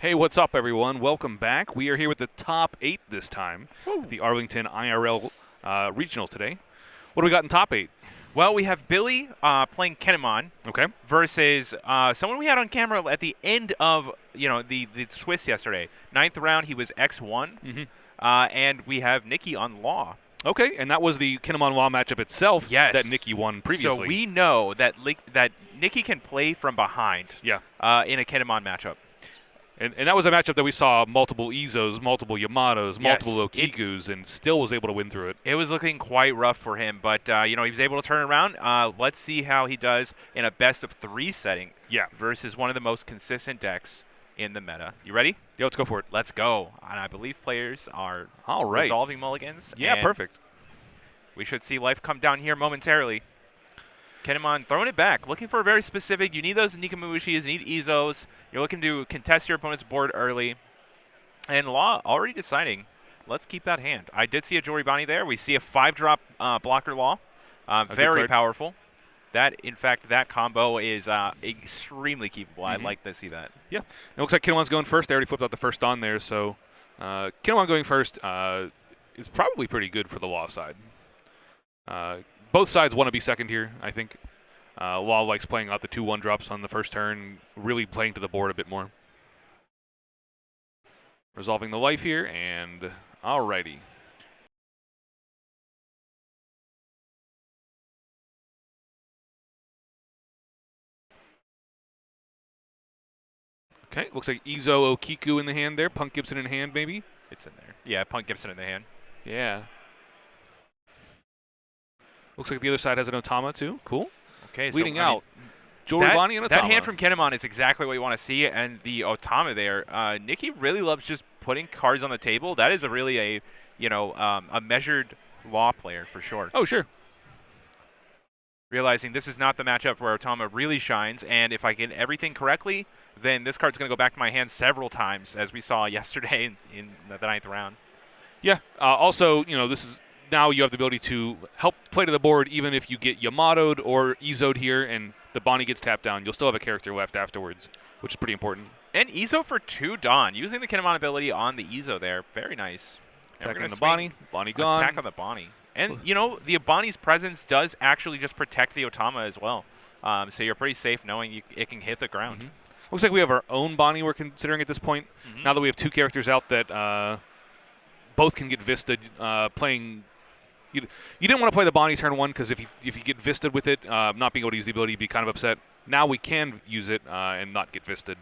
Hey, what's up, everyone? Welcome back. We are here with the top 8 this time, at the Arlington IRL Regional today. What do we got in top 8? Well, we have Billy playing Kinnemon Okay. versus someone we had on camera at the end of the Swiss yesterday. Ninth round, he was X1, and we have Nikki on Law. Okay, and that was the Kinnemon Law matchup itself that Nikki won previously. So we know that Nikki can play from behind. Yeah. In a Kinnemon matchup. And that was a matchup that we saw multiple Izos, multiple Yamatos, multiple Okikus, and still was able to win through it. It was looking quite rough for him, but he was able to turn it around. Let's see how he does in a best-of-3 setting versus one of the most consistent decks in the meta. You ready? Yeah, let's go for it. Let's go. And I believe players are right. resolving mulligans. Yeah, perfect. We should see life come down here momentarily. Kinnemon throwing it back, looking for a very specific. You need those Nikamushis, you need Izos. You're looking to contest your opponent's board early. And Law already deciding, let's keep that hand. I did see a Joribani there. We see a 5-drop blocker Law. Very powerful. In fact, that combo is extremely keepable. I'd like to see that. Yeah. It looks like Kinnemon's going first. They already flipped out the first on there, so Kinnemon going first is probably pretty good for the Law side. Both sides want to be second here, I think. Law likes playing out the 2-1 drops on the first turn, really playing to the board a bit more. Resolving the life here, and alrighty. Okay, looks like Izo Okiku in the hand there. Punk Gibson in hand, maybe? It's in there. Yeah, Punk Gibson in the hand. Yeah. Looks like the other side has an Otama, too. Cool. Okay, leading out. Joribani and Otama. That hand from Kinnemon is exactly what you want to see, and the Otama there. Nikki really loves just putting cards on the table. That is really a measured Law player for sure. Oh, sure. Realizing this is not the matchup where Otama really shines, and if I get everything correctly, then this card's going to go back to my hand several times, as we saw yesterday in the 9th round. Yeah. Also, this is now you have the ability to help play to the board even if you get Yamato'd or Izo'd here and the Bonnie gets tapped down. You'll still have a character left afterwards, which is pretty important. And Izo for 2 Dawn, using the Kinnemon ability on the Izo there. Very nice. Attacking the Bonnie. Bonnie gone. Attack on the Bonnie. And, the Bonnie's presence does actually just protect the Otama as well. So you're pretty safe knowing it can hit the ground. Looks like we have our own Bonnie we're considering at this point. Now that we have 2 characters out that both can get Vista'd playing. You didn't want to play the Bonnie turn 1 because if you get Vista'd with it, not being able to use the ability, you'd be kind of upset. Now we can use it and not get Vista'd.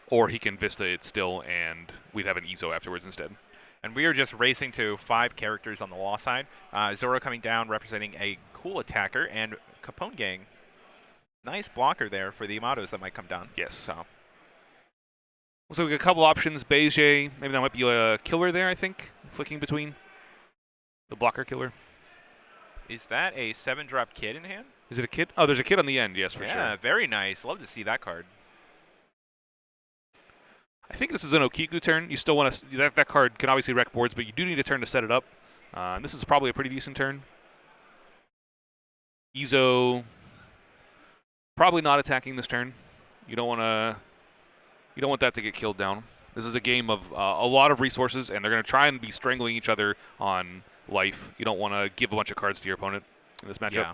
Or he can Vista it still, and we'd have an Izo afterwards instead. And we are just racing to 5 characters on the Law side. Zoro coming down representing a cool attacker, and Capone Gang. Nice blocker there for the Yamatos that might come down. Yes. So. Looks like we got a couple options. Beige, maybe that might be a killer there, I think, flicking between. The blocker killer. Is that a 7-drop kid in hand? Is it a kid? Oh, there's a kid on the end, yes, for sure. Yeah, very nice. Love to see that card. I think this is an Okiku turn. You still want to that card can obviously wreck boards, but you do need a turn to set it up. And this is probably a pretty decent turn. Izo probably not attacking this turn. You don't want that to get killed down. This is a game of a lot of resources, and they're going to try and be strangling each other on life. You don't want to give a bunch of cards to your opponent in this matchup. Yeah.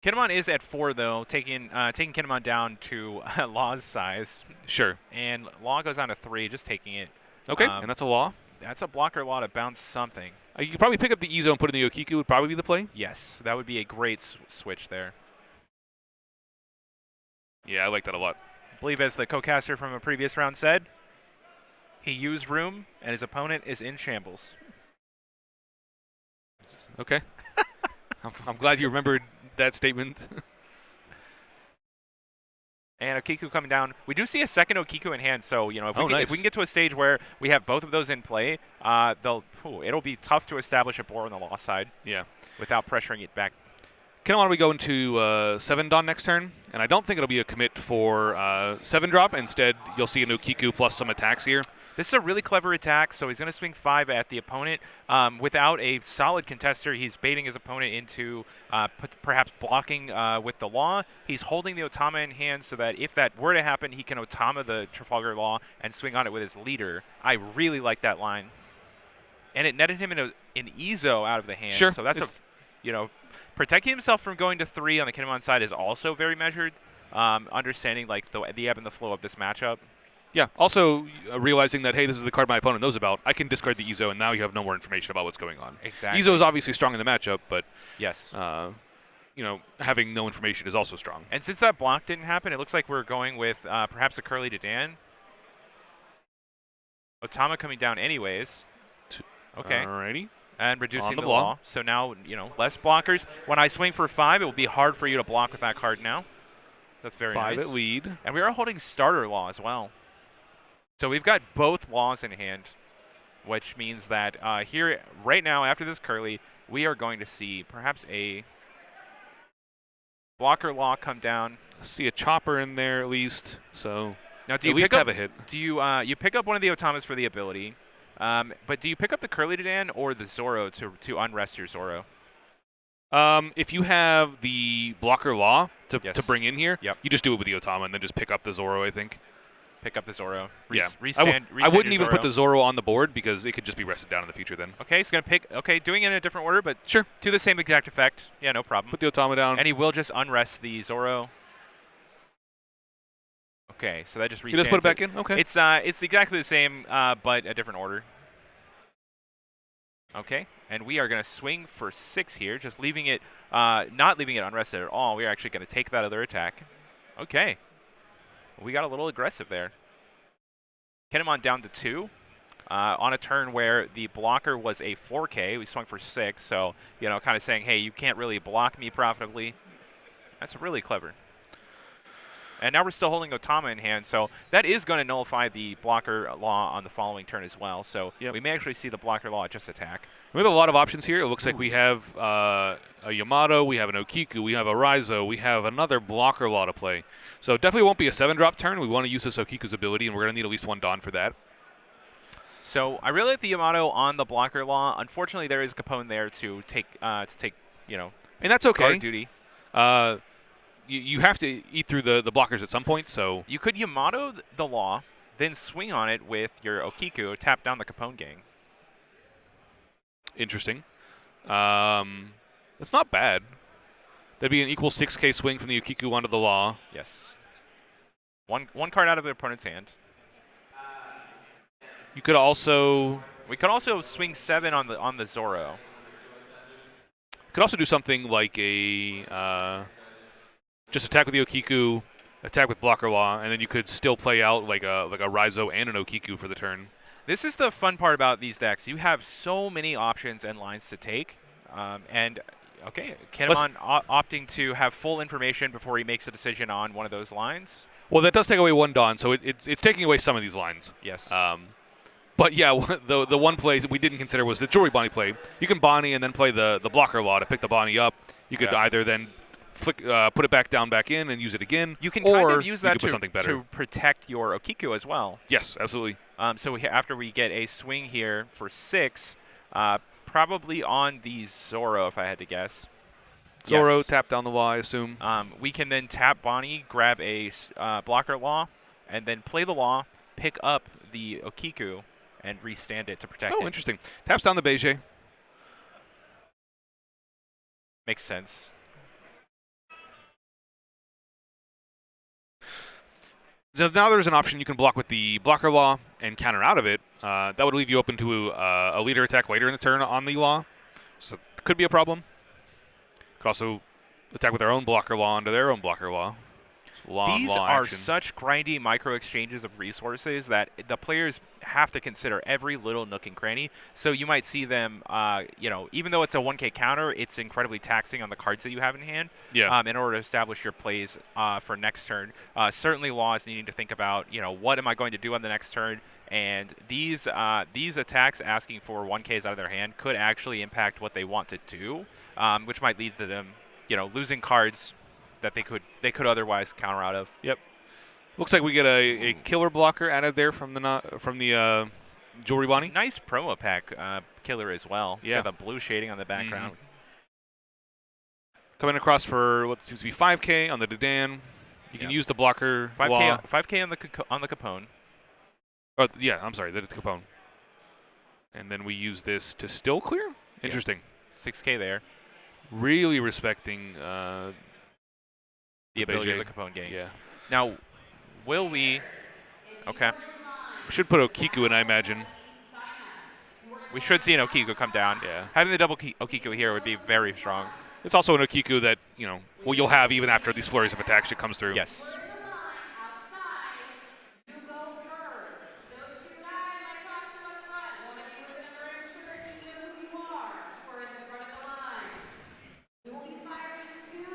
Kinnemon is at 4 though, taking Kinnemon down to Law's size. Sure. And Law goes down to 3, just taking it. Okay, and that's a Law. That's a blocker Law to bounce something. You could probably pick up the Izo and put in the Okiku would probably be the play. Yes, that would be a great switch there. Yeah, I like that a lot. I believe as the co-caster from a previous round said, he used room and his opponent is in shambles. Okay. I'm glad you remembered that statement. And Okiku coming down. We do see a second Okiku in hand, so if we can get to a stage where we have both of those in play, it'll be tough to establish a board on the Law side. Yeah. Without pressuring it back. Kinnemon, we go into 7 Dawn next turn, and I don't think it'll be a commit for 7 drop. Instead, you'll see an Okiku plus some attacks here. This is a really clever attack, so he's going to swing 5 at the opponent. Without a solid contester, he's baiting his opponent into perhaps blocking with the Law. He's holding the Otama in hand so that if that were to happen, he can Otama the Trafalgar Law and swing on it with his leader. I really like that line. And it netted him an Ezo out of the hand. Sure. So that's protecting himself from going to 3 on the Kinnemon side is also very measured. Understanding like the ebb and the flow of this matchup. Yeah. Also realizing that, hey, this is the card my opponent knows about. I can discard the Ezo, and now you have no more information about what's going on. Exactly. Ezo is obviously strong in the matchup, but yes, having no information is also strong. And since that block didn't happen, it looks like we're going with perhaps a Curly to Dan. Otama coming down anyways. Okay. Alrighty. And reducing the block. Law. So now, less blockers. When I swing for 5, it will be hard for you to block with that card now. That's very 5 nice. at lead. And we are holding Starter Law as well. So we've got both Laws in hand, which means that here, right now, after this Curly, we are going to see perhaps a Blocker Law come down. I see a Chopper in there at least, so now, do you at least pick have up, a hit. Do you pick up one of the Otamas for the ability? But do you pick up the Curly Dan or the Zoro to unrest your Zoro? If you have the Blocker Law to bring in here, yep. you just do it with the Otama and then just pick up the Zoro, I think. Pick up the Zoro. I wouldn't even put the Zoro on the board because it could just be rested down in the future then. Okay, he's going to pick. Okay, doing it in a different order, but sure. To the same exact effect. Yeah, no problem. Put the Otama down. And he will just unrest the Zoro. Okay, so that just restands. You just put it back in? Okay. It's exactly the same, but a different order. Okay, and we are going to swing for 6 here, just leaving it, not leaving it unrested at all. We are actually going to take that other attack. Okay. We got a little aggressive there. Kinnemon down to 2 on a turn where the blocker was a 4K. We swung for 6, so, kind of saying, hey, you can't really block me profitably. That's really clever. And now we're still holding Otama in hand, so that is going to nullify the Blocker Law on the following turn as well. So we may actually see the Blocker Law just attack. We have a lot of options here. It looks like we have a Yamato, we have an Okiku, we have a Raizo, we have another Blocker Law to play. So it definitely won't be a 7-drop turn. We want to use this Okiku's ability, and we're going to need at least 1 Dawn for that. So I really like the Yamato on the Blocker Law. Unfortunately, there is Capone there to take and that's okay. Guard duty. You have to eat through the blockers at some point, so... You could Yamato the Law, then swing on it with your Okiku, tap down the Capone gang. Interesting. That's not bad. That'd be an equal 6K swing from the Okiku onto the Law. Yes. One card out of the opponent's hand. You could also... We could also swing 7 on the Zoro. Could also do something like a... just attack with the Okiku, attack with Blocker Law, and then you could still play out like a Raizo and an Okiku for the turn. This is the fun part about these decks. You have so many options and lines to take. Kinnemon opting to have full information before he makes a decision on one of those lines. Well, that does take away 1 Dawn, so it's taking away some of these lines. Yes. But yeah, the one play that we didn't consider was the Jewelry Bonnie play. You can Bonnie and then play the Blocker Law to pick the Bonnie up. You could either then put it back down, back in, and use it again. You can kind of use that to protect your Okiku as well. Yes, absolutely. So after we get a swing here for 6, probably on the Zoro, if I had to guess. Zoro, tap down the Law, I assume. We can then tap Bonnie, grab a Blocker Law, and then play the Law, pick up the Okiku, and restand it to protect it. Oh, interesting. Taps down the Beige. Makes sense. So now there's an option you can block with the Blocker Law and counter out of it. That would leave you open to a leader attack later in the turn on the Law. So it could be a problem. Could also attack with their own Blocker Law onto their own Blocker Law. These are action. such grindy micro exchanges of resources that the players have to consider every little nook and cranny. So you might see them, even though it's a 1K counter, it's incredibly taxing on the cards that you have in hand. Yeah. In order to establish your plays for next turn. Certainly, Law is needing to think about, what am I going to do on the next turn? And these attacks asking for 1Ks out of their hand could actually impact what they want to do, which might lead to them losing cards that they could otherwise counter out of. Yep. Looks like we get a killer blocker added there from the Jewelry Bonnie. Nice promo pack killer as well. Yeah. Got the blue shading on the background. Coming across for what seems to be 5K on the Dedan. You can use the blocker. 5K on the Capone. Oh yeah, I'm sorry, the Capone. And then we use this to still clear. Interesting. 6K there. Really respecting the ability of the Capone game. Yeah. Now, will we? Okay. We should put Okiku in, I imagine. We should see an Okiku come down. Yeah. Having the double Okiku here would be very strong. It's also an Okiku that, you'll have even after these flurries of attacks that comes through. Yes.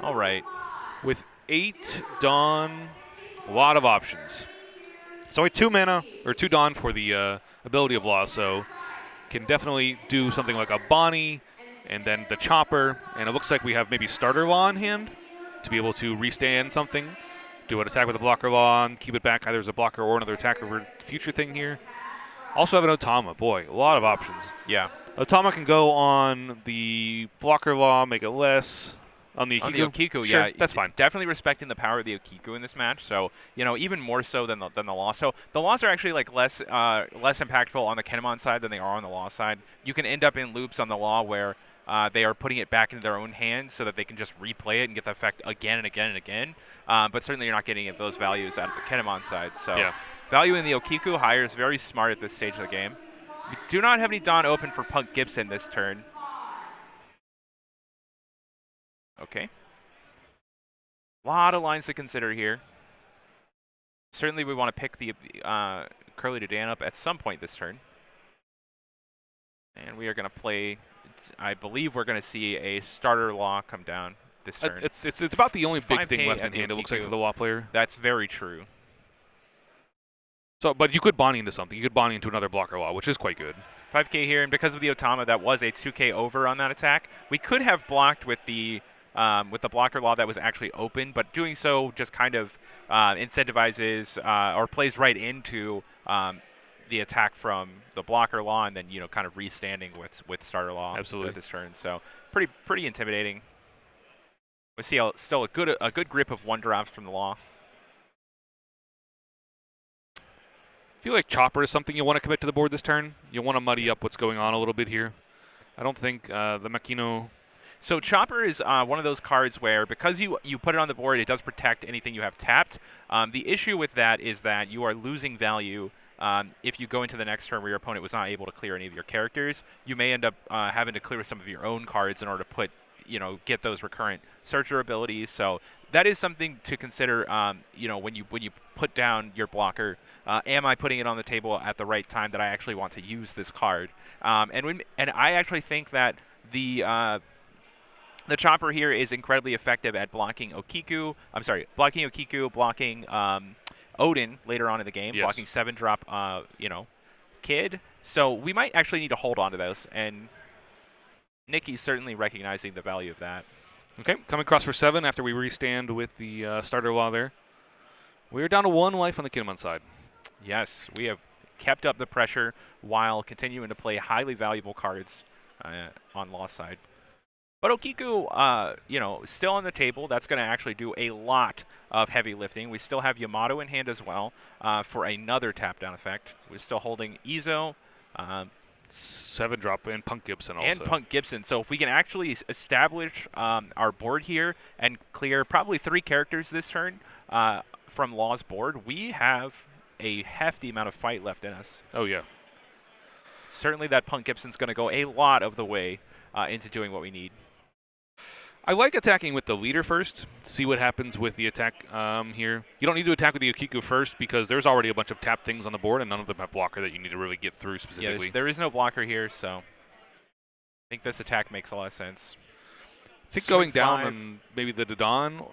All right. With 8 Dawn, a lot of options. It's only 2 mana, or 2 Dawn for the ability of Law, so can definitely do something like a Bonnie, and then the Chopper, and it looks like we have maybe Starter Law in hand to be able to restand something, do an attack with a blocker Law, and keep it back either as a blocker or another attacker for future thing here. Also have an Otama. Boy, a lot of options. Yeah. Otama can go on the blocker Law, make it less. On the Okiku, sure, yeah, that's fine. Definitely respecting the power of the Okiku in this match. So even more so than the Law. So the Laws are actually like less impactful on the Kinnemon side than they are on the Law side. You can end up in loops on the Law where they are putting it back into their own hands so that they can just replay it and get the effect again and again and again. But certainly you're not getting those values out of the Kinnemon side. So valuing the Okiku higher is very smart at this stage of the game. We do not have any Dawn open for Punk Gibson this turn. Okay. A lot of lines to consider here. Certainly we want to pick the Curly Dedan up at some point this turn. And we are going to play, I believe we're going to see a Starter Law come down this turn. It's about the only big thing left in the hand, it looks like, Okiku. for the Law player. That's very true. So, but you could Bonnie into something. You could Bonnie into another blocker Law, which is quite good. 5K here, and because of the Otama, that was a 2K over on that attack. We could have blocked with the blocker Law that was actually open, but doing so just kind of incentivizes or plays right into the attack from the blocker Law, and then kind of restanding with Starter Law. Absolutely. This turn. So pretty intimidating. We see still a good grip of 1-drops from the Law. I feel like Chopper is something you want to commit to the board this turn. You want to muddy up what's going on a little bit here. I don't think the Makino. So Chopper is one of those cards where, because you put it on the board, it does protect anything you have tapped. The issue with that is that you are losing value if you go into the next turn where your opponent was not able to clear any of your characters. You may end up having to clear some of your own cards in order to put, get those recurrent searcher abilities. So that is something to consider. When you put down your blocker, am I putting it on the table at the right time that I actually want to use this card? And I actually think that the Chopper here is incredibly effective at blocking Okiku. I'm sorry, blocking Okiku, blocking Odin later on in the game, blocking 7-drop, Kid. So we might actually need to hold on to those, and Nikki's certainly recognizing the value of that. Okay, coming across for 7 after we restand with the Starter Law there. We're down to 1 life on the Kinnemon side. Yes, we have kept up the pressure while continuing to play highly valuable cards on Law side. But Okiku, still on the table. That's going to actually do a lot of heavy lifting. We still have Yamato in hand as well for another tap-down effect. We're still holding Izo. 7-drop and Punk Gibson also. And Punk Gibson. So if we can actually establish our board here and clear probably 3 characters this turn from Law's board, we have a hefty amount of fight left in us. Oh, yeah. Certainly that Punk Gibson's going to go a lot of the way into doing what we need. I like attacking with the leader first, see what happens with the attack here. You don't need to attack with the Okiku first because there's already a bunch of tap things on the board, and none of them have blocker that you need to really get through specifically. Yeah, there is no blocker here, so I think this attack makes a lot of sense. I think going down on maybe the Dedan.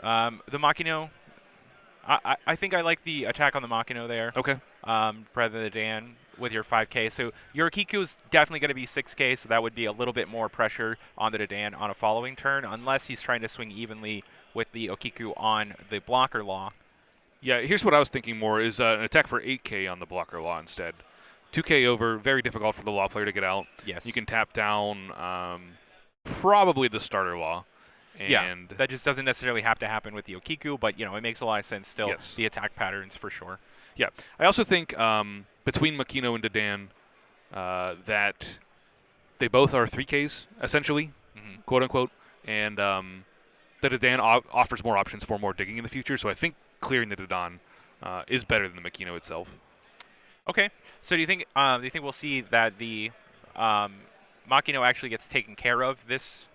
The Makino. I think I like the attack on the Makino there. Okay. Rather than the Dan. with your 5K. So your Kiku is definitely going to be 6K, so that would be a little bit more pressure on the Dadan on a following turn, unless he's trying to swing evenly with the Okiku on the blocker law. Yeah, here's what I was thinking more is an attack for 8K on the blocker law instead. 2K over, very difficult for the law player to get out. Yes. You can tap down probably the starter law. And yeah, that just doesn't necessarily have to happen with the Okiku, but it makes a lot of sense still. Yes. The attack patterns for sure. Yeah, I also think between Makino and Dadan that they both are 3Ks essentially, quote unquote, and that Dadan offers more options for more digging in the future. So I think clearing the Dadan is better than the Makino itself. Okay, so do you think we'll see that the Makino actually gets taken care of this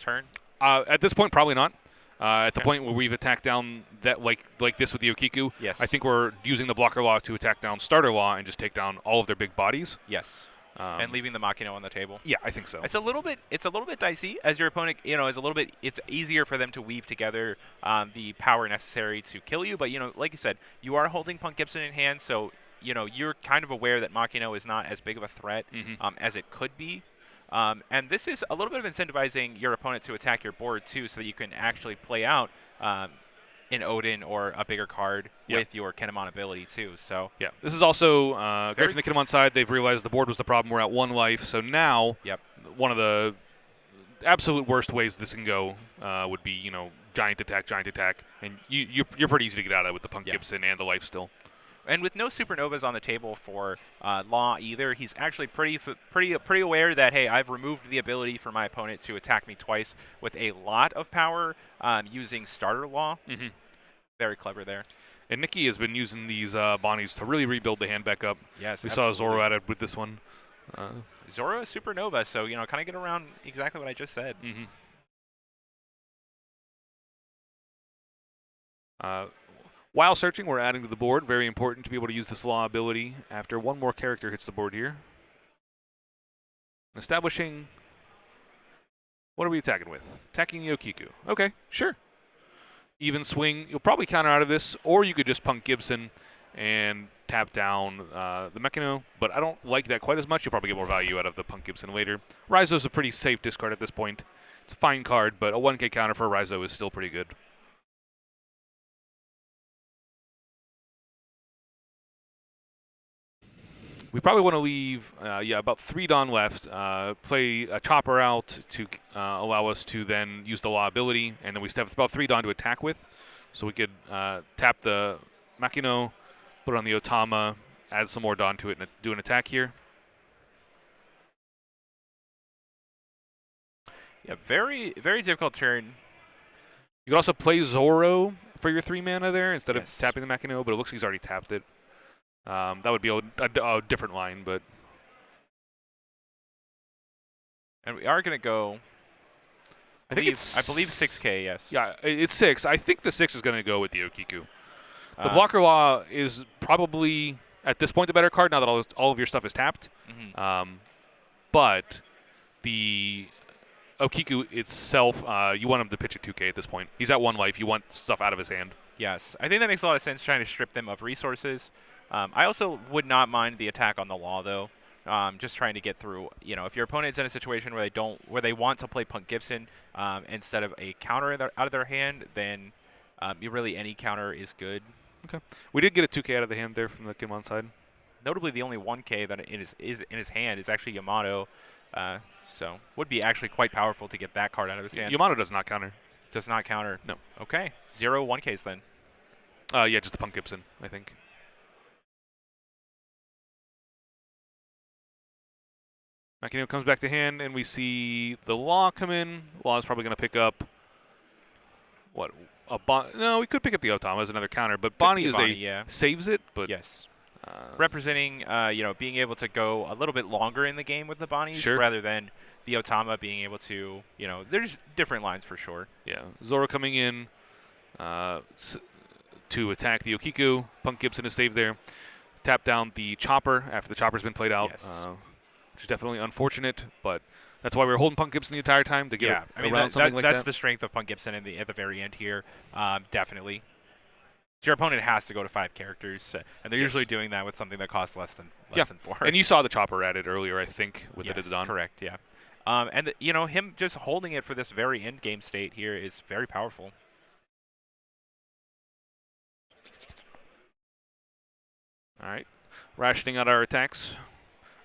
turn? At this point, probably not. At the point where we've attacked down that like this with the Okiku, yes. I think we're using the blocker law to attack down starter law and just take down all of their big bodies. Yes. And leaving the Makino on the table. Yeah, I think so. It's a little bit dicey as your opponent. It's easier for them to weave together the power necessary to kill you. But like you said, you are holding Punk Gibson in hand, so you're kind of aware that Makino is not as big of a threat as it could be. And this is a little bit of incentivizing your opponent to attack your board too, so that you can actually play out an Odin or a bigger card with your Kinnemon ability too. So yeah, this is also great from the Kinnemon side. They've realized the board was the problem. We're at 1 life, so now one of the absolute worst ways this can go would be giant attack, and you're pretty easy to get out of with the Punk Gibson and the life still. And with no supernovas on the table for Law either, he's actually pretty aware that, hey, I've removed the ability for my opponent to attack me twice with a lot of power using starter Law. Very clever there. And Nikki has been using these Bonnies to really rebuild the hand back up. Yes, we saw Zoro at it with this one. Zoro is supernova, so kind of get around exactly what I just said. While searching, we're adding to the board. Very important to be able to use this law ability after one more character hits the board here. Establishing. What are we attacking with? Attacking the Okiku. Okay, sure. Even swing. You'll probably counter out of this, or you could just Punk Gibson and tap down the Mechano, but I don't like that quite as much. You'll probably get more value out of the Punk Gibson later. Raizo's a pretty safe discard at this point. It's a fine card, but a 1K counter for Raizo is still pretty good. We probably want to leave, about 3 Dawn left. Play a Chopper out to allow us to then use the Law ability, and then we still have about 3 Dawn to attack with. So we could tap the Makino, put it on the Otama, add some more Dawn to it, and do an attack here. Yeah, very, very difficult turn. You could also play Zoro for your 3 mana there instead of tapping the Makino, but it looks like he's already tapped it. That would be a different line, but. And we are going to go. I believe 6K, yes. Yeah, it's 6. I think the 6 is going to go with the Okiku. The blocker law is probably, at this point, the better card now that all of your stuff is tapped. But the Okiku itself, you want him to pitch at 2K at this point. He's at 1 life. You want stuff out of his hand. Yes. I think that makes a lot of sense, trying to strip them of resources. I also would not mind the attack on the Law, though. Just trying to get through. If your opponent's in a situation where they want to play Punk Gibson instead of a counter out of their hand, then really any counter is good. Okay. We did get a 2K out of the hand there from the Kinnemon side. Notably, the only 1K that is in his hand is actually Yamato. So would be actually quite powerful to get that card out of his hand. Yamato does not counter. Does not counter. No. Okay. 0 1Ks then. Yeah, just the Punk Gibson, I think. Makino comes back to hand, and we see the Law come in. Law is probably going to pick up what no, we could pick up the Otama as another counter, but Bonnie saves it. But yes, representing being able to go a little bit longer in the game with the Bonnies rather than the Otama being able to there's different lines for sure. Yeah, Zoro coming in to attack the Okiku. Punk Gibson is saved there. Tap down the Chopper after the Chopper's been played out. Yes. Which is definitely unfortunate, but that's why we were holding Punk Gibson the entire time to get around something like that. That's the strength of Punk Gibson at the very end here, definitely. So your opponent has to go to 5 characters, and they're Yes. usually doing that with something that costs less than 4. And you saw the chopper added earlier, I think, with Yes, the Dodon. correct. Yeah. And him just holding it for this very end game state here is very powerful. All right, rationing out our attacks.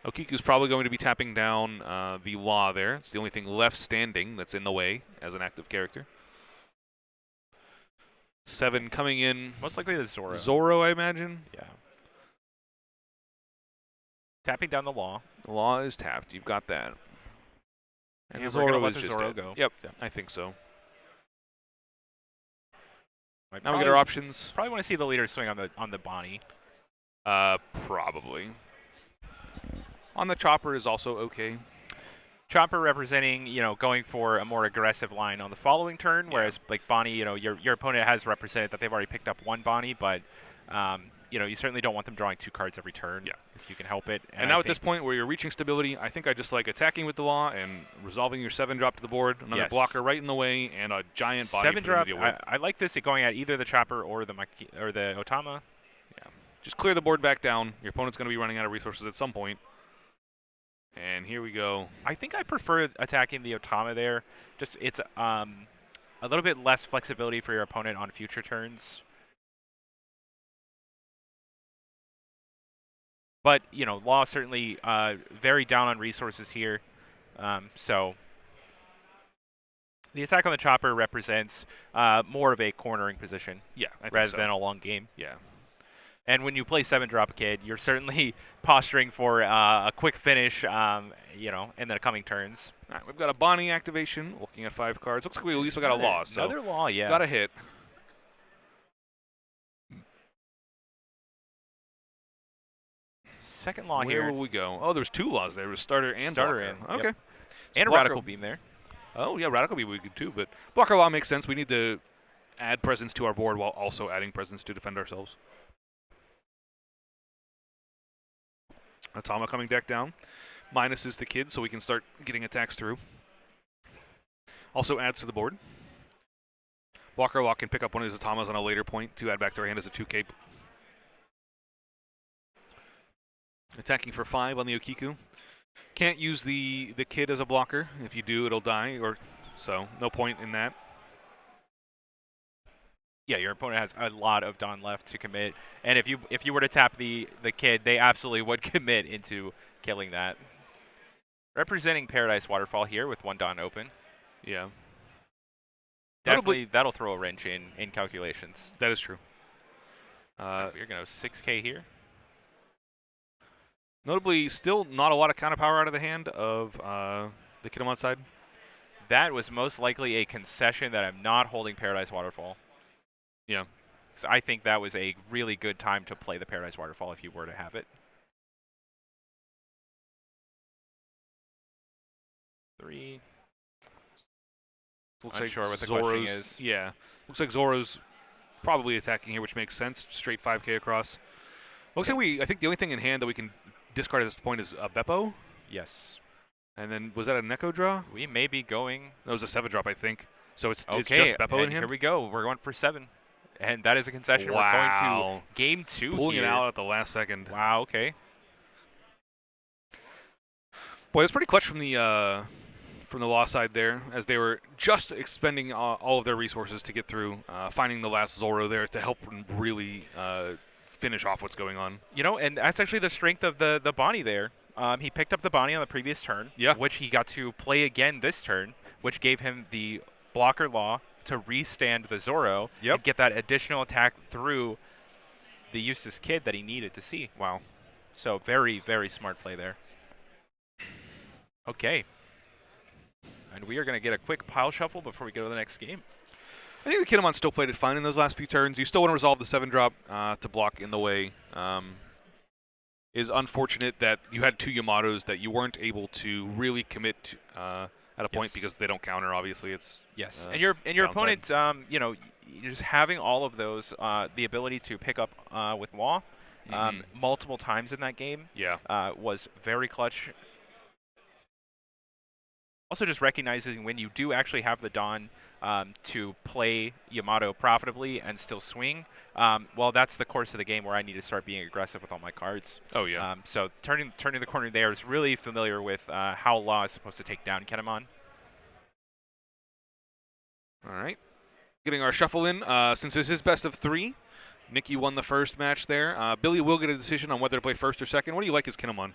Okiku's probably going to be tapping down the Law there. It's the only thing left standing that's in the way as an active character. 7 coming in. Most likely the Zoro. Zoro, I imagine. Yeah. Tapping down the Law. The Law is tapped. You've got that. And we're Zoro gonna is let the just Zoro dead. go. Yep, Yeah. I think so. Might Now we get our options. Probably want to see the leader swing on the Bonnie. Probably. On the chopper is also okay. Chopper representing, going for a more aggressive line on the following turn, whereas like Bonnie, your opponent has represented that they've already picked up 1 Bonnie, but you certainly don't want them drawing 2 cards every turn if you can help it. And now at this point where you're reaching stability, I think I just like attacking with the Law and resolving your 7-drop to the board, another blocker right in the way, and a giant body 7-drop. to deal with. I like this going at either the Chopper or the Otama. Yeah, just clear the board back down. Your opponent's going to be running out of resources at some point. And here we go. I think I prefer attacking the Otama there. Just it's a little bit less flexibility for your opponent on future turns. But, Law certainly very down on resources here. So the attack on the Chopper represents more of a cornering position rather than a long game. Yeah. And when you play 7-drop kid, you're certainly posturing for a quick finish, in the coming turns. All right, we've got a Bonnie activation, looking at 5 cards. Looks like we at least got a Law. So another Law, yeah. Got a hit. Second Law Where here. will we go? Oh, there's 2 Laws there. There's starter and blocker. Okay. Yep. So And blocker, Radical Beam there. Oh, yeah, Radical Beam we could too, but blocker Law makes sense. We need to add presence to our board while also adding presence to defend ourselves. Atama coming deck down. Minus is the kid, so we can start getting attacks through. Also adds to the board. Blocker Law can pick up one of these Atamas on a later point to add back to our hand as a 2 cape. Attacking for 5 on the Okiku. Can't use the kid as a blocker. If you do, it'll die, so no point in that. Yeah, your opponent has a lot of Dawn left to commit, and if you were to tap the kid, they absolutely would commit into killing that. Representing Paradise Waterfall here with 1 Dawn open. Yeah. Definitely, that'll throw a wrench in calculations. That is true. You're going to 6K here. Notably, still not a lot of counter power out of the hand of the Kinnemon side. That was most likely a concession that I'm not holding Paradise Waterfall. Yeah. So I think that was a really good time to play the Paradise Waterfall if you were to have it. 3. Looks Unsure like what the Zoro's, question is. Yeah. Looks like Zoro's probably attacking here, which makes sense. Straight 5K across. Looks like I think the only thing in hand that we can discard at this point is a Beppo. Yes. And then, was that a Neko draw? We may be going. That was a 7-drop, I think. So it's Okay, just Beppo in and hand? here we go. We're going for 7. And that is a concession. Wow. We're going to game 2 Pulling here. it out at the last second. Wow, okay. Boy, it's pretty clutch from the Law side there, as they were just expending all of their resources to get through, finding the last Zoro there to help them really finish off what's going on. And that's actually the strength of the Bonnie there. He picked up the Bonnie on the previous turn, which he got to play again this turn, which gave him the blocker Law to restand the Zoro and get that additional attack through the Eustace Kid that he needed to see. Wow. So very, very smart play there. Okay. And we are going to get a quick pile shuffle before we go to the next game. I think the Kinnemon still played it fine in those last few turns. You still want to resolve the 7-drop to block in the way. Is unfortunate that you had 2 Yamatos that you weren't able to really commit to, at a point because they don't counter. Obviously, it's and your opponent, just having all of those, the ability to pick up with Law multiple times in that game, was very clutch. Also, just recognizing when you do actually have the Dawn to play Yamato profitably and still swing, well, that's the course of the game where I need to start being aggressive with all my cards. Oh, yeah. So turning the corner there is really familiar with how Law is supposed to take down Kinnemon. All right. Getting our shuffle in. Since this is best of 3, Nikki won the first match there. Billy will get a decision on whether to play first or second. What do you like as Kinnemon?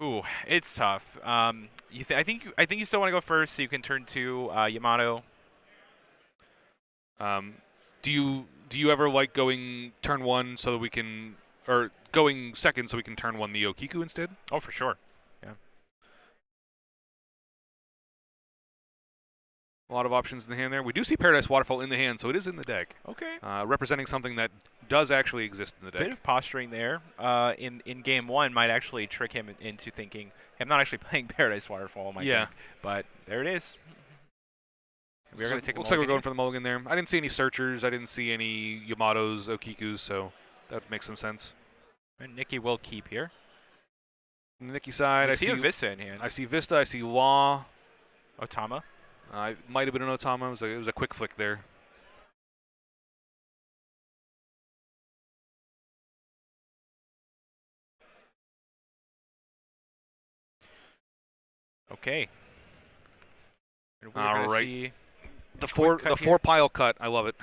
Ooh, it's tough. I think you still want to go first, so you can turn to Yamato. Do you ever like going turn 1 so that we can, or going second so we can turn 1 the Okiku instead? Oh, for sure. Yeah. A lot of options in the hand there. We do see Paradise Waterfall in the hand, so it is in the deck. Okay. Representing something that does actually exist in the deck. Bit of posturing there. In game 1 might actually trick him into thinking, hey, I'm not actually playing Paradise Waterfall in my deck. But there it is. We're going to take. Looks like we're going for the mulligan there. I didn't see any searchers. I didn't see any Yamatos, Okikus, so that makes some sense. And Nikki will keep here. On the Nikki side, I see a Vista in hand. I see Vista. I see Law. Otama. It might have been an Otama. It was a quick flick there. Okay. All right. See the four pile cut. I love it.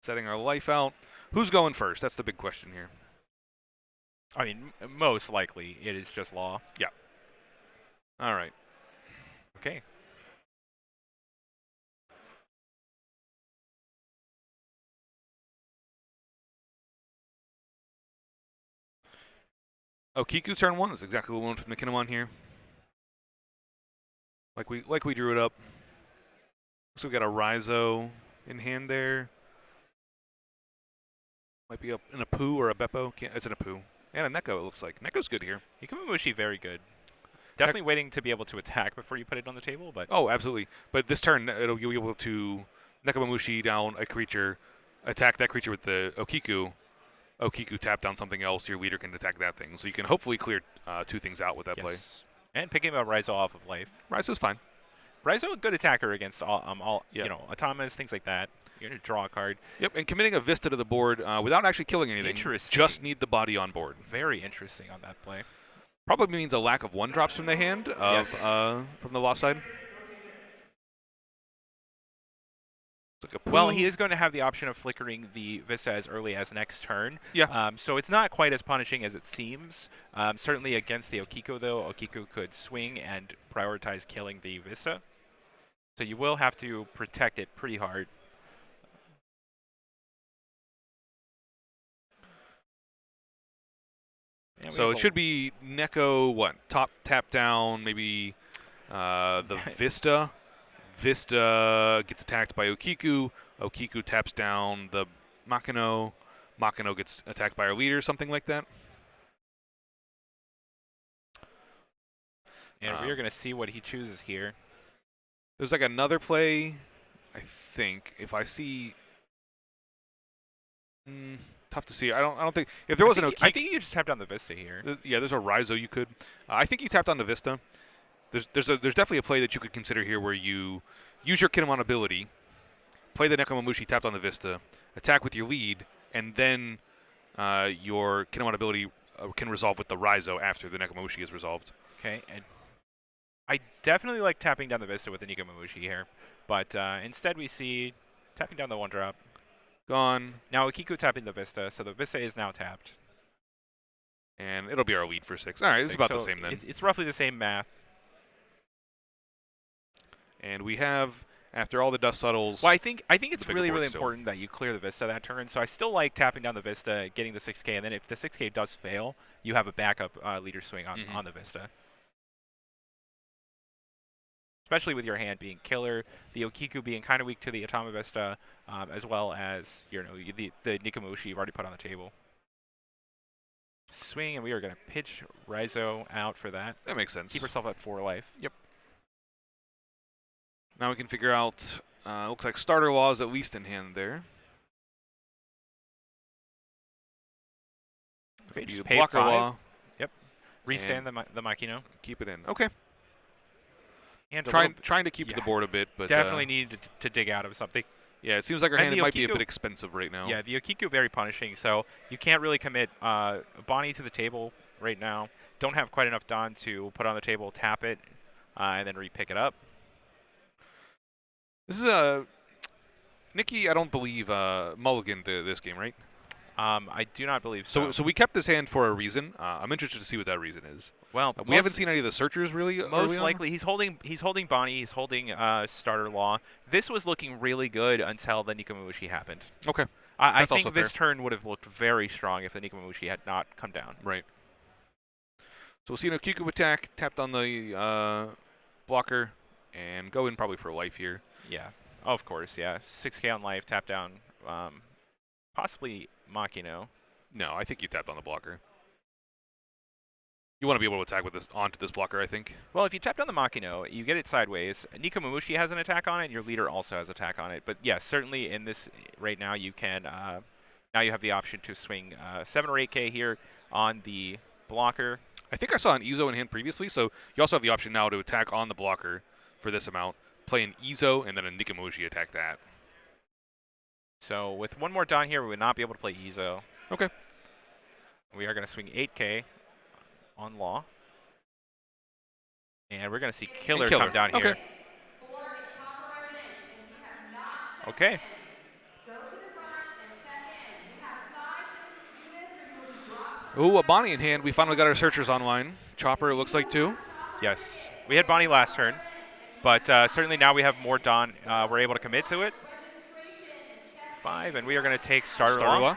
Setting our life out. Who's going first? That's the big question here. I mean, most likely it is just Law. Yeah. All right. Okay. Okiku turn 1. That's exactly what we want from the Kinnemon here. Like we drew it up. So we got a Raizo in hand there. Might be an Apu or a Beppo. It's an Apu. And a Neko, it looks like. Neko's good here. Hikamushi, very good. Definitely waiting to be able to attack before you put it on the table, but... Oh, absolutely. But this turn, you'll be able to Nekomamushi down a creature, attack that creature with the Okiku. Okiku tap down something else, your leader can attack that thing. So you can hopefully clear 2 things out with that play. And picking up Raizo off of life. Raizo's fine. Raizo a good attacker against all Atamas, things like that. You're going to draw a card. Yep, and committing a Vista to the board without actually killing anything. Just need the body on board. Very interesting on that play. Probably means a lack of 1-drops from the hand of from the lost side. Well, he is going to have the option of flickering the Vista as early as next turn. Yeah. So it's not quite as punishing as it seems. Certainly against the Okiku, though, Okiku could swing and prioritize killing the Vista. So you will have to protect it pretty hard. So it should be Neko, what? Top tap down, maybe the Vista. Vista gets attacked by Okiku. Okiku taps down the Makino. Makino gets attacked by our leader, something like that. And we're going to see what he chooses here. There's like another play, I think. If I see... tough to see. I don't think if there was an Okiku. I think you just tap down the Vista here. Yeah, there's a Raizo you could. I think you tapped on the Vista. There's definitely a play that you could consider here where you use your Kinnemon ability, play the Nekomamushi tapped on the Vista, attack with your lead, and then your Kinnemon ability can resolve with the Raizo after the Nekomamushi is resolved. Okay, and I definitely like tapping down the Vista with the Nekomamushi here, but instead we see tapping down the 1-drop. Gone. Now Okiku tapping the Vista, so the Vista is now tapped. And it'll be our lead for 6. All right, it's about the same then. It's roughly the same math. And we have, after all the dust settles... Well, I think it's really important that you clear the Vista that turn, so I still like tapping down the Vista, getting the 6K, and then if the 6K does fail, you have a backup leader swing on the Vista. Especially with your hand being killer, the Okiku being kind of weak to the Atama Vista, as well as the Nekomamushi you've already put on the table. Swing, and we are going to pitch Raizo out for that. That makes sense. Keep herself at 4 life. Yep. Now we can figure out, looks like starter Law is at least in hand there. Okay, Use just pay blocker 5. law. Yep. Restand the Makino. Keep it in. Okay. And Trying to keep to the board a bit, but definitely needed to dig out of something. yeah, it seems like our And hand the might be a Okiku- bit expensive right now. Yeah, the Okiku very punishing, so you can't really commit Bonnie to the table right now. Don't have quite enough Dawn to put on the table, tap it, and then re-pick it up. This is Nikki, I don't believe mulliganed this game, right? I do not believe so. So we kept this hand for a reason. I'm interested to see what that reason is. Well, We haven't seen any of the searchers really. Most likely, he's holding Bonnie. He's holding Starter Law. This was looking really good until the Nikomamushi happened. Okay. I That's think also this fair. turn would have looked very strong if the Nikomamushi had not come down. Right. So we'll see an Okiku attack, tapped on the blocker, and go in probably for life here. Yeah, of course, yeah. 6K on life, tap down, possibly Makino. No, I think you tapped on the blocker. You want to be able to attack with this onto this blocker, I think. Well, if you tap down the Makino, you get it sideways. Nikomamushi has an attack on it, and your leader also has attack on it. But yeah, certainly in this right now, you can now you have the option to swing 7 or 8K here on the blocker. I think I saw an Izo in hand previously, so you also have the option now to attack on the blocker for this amount, play an Izo, and then a Nikomamushi attack that. So with one more down here, we would not be able to play Izo. Okay. We are going to swing 8K on Law. And we're going to see Killer come down okay. here. Okay. Ooh, a Bonnie in hand. We finally got our searchers online. Chopper, it looks like, too. Yes. We had Bonnie last turn, but certainly now we have more Dawn. We're able to commit to it. 5, and we are going to take Starter Law.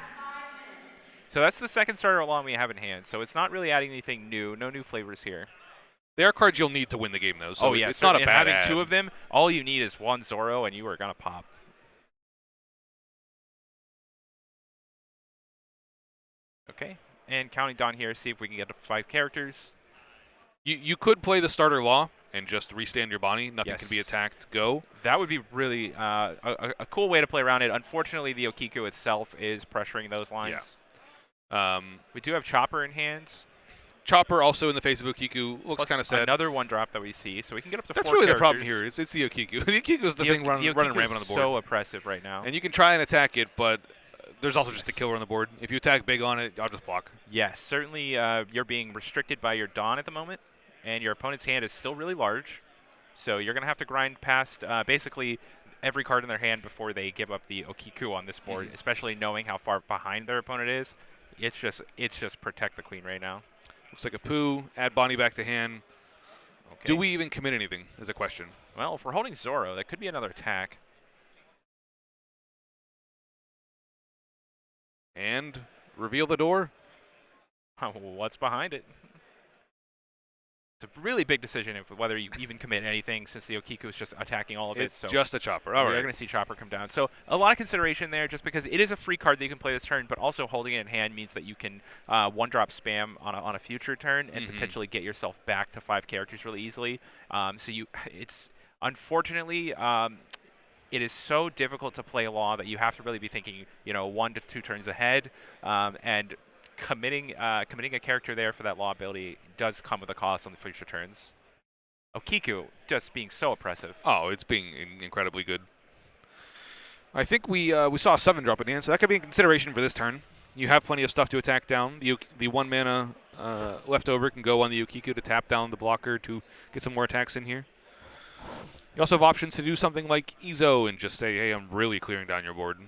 So that's the second Starter Law we have in hand, so it's not really adding anything new. No new flavors here. They are cards you'll need to win the game, though, so yeah, it's not a bad having ad. 2 of them, all you need is 1 Zoro, and you are going to pop. Okay, and counting down here, see if we can get up to 5 characters. You could play the Starter Law and just restand your Bonnie. Nothing Yes. can be attacked. Go. That would be really a cool way to play around it. Unfortunately, the Okiku itself is pressuring those lines. Yeah. We do have Chopper in hands. Chopper also in the face of Okiku. Looks kind of sad. Another 1 drop that we see, so we can get up to 4 That's really characters. the problem here. It's the Okiku. The Okiku is the thing running Okiku rampant on the board. So oppressive right now. And you can try and attack it, but there's also just a killer on the board. If you attack big on it, I'll just block. Yes, certainly you're being restricted by your Dawn at the moment, and your opponent's hand is still really large. So you're going to have to grind past basically every card in their hand before they give up the Okiku on this board, especially knowing how far behind their opponent is. It's just protect the queen right now. Looks like a poo. Add Bonnie back to hand. Okay. Do we even commit anything is a question. Well, if we're holding Zoro, that could be another attack. And reveal the door. What's behind it? It's a really big decision of whether you even commit anything, since the Okiku is just attacking all of it. It's just a Chopper. All right. We're going to see Chopper come down. So a lot of consideration there, just because it is a free card that you can play this turn, but also holding it in hand means that you can 1-drop spam on a future turn and potentially get yourself back to 5 characters really easily. It's unfortunately. It is so difficult to play Law that you have to really be thinking, 1 to 2 turns ahead, and committing a character there for that Law ability does come with a cost on the future turns. Okiku just being so oppressive. Oh, it's being incredibly good. I think we saw a 7-drop in hand, so that could be a consideration for this turn. You have plenty of stuff to attack down. The 1 mana left over can go on the Okiku to tap down the blocker to get some more attacks in here. You also have options to do something like Izo and just say, hey, I'm really clearing down your board.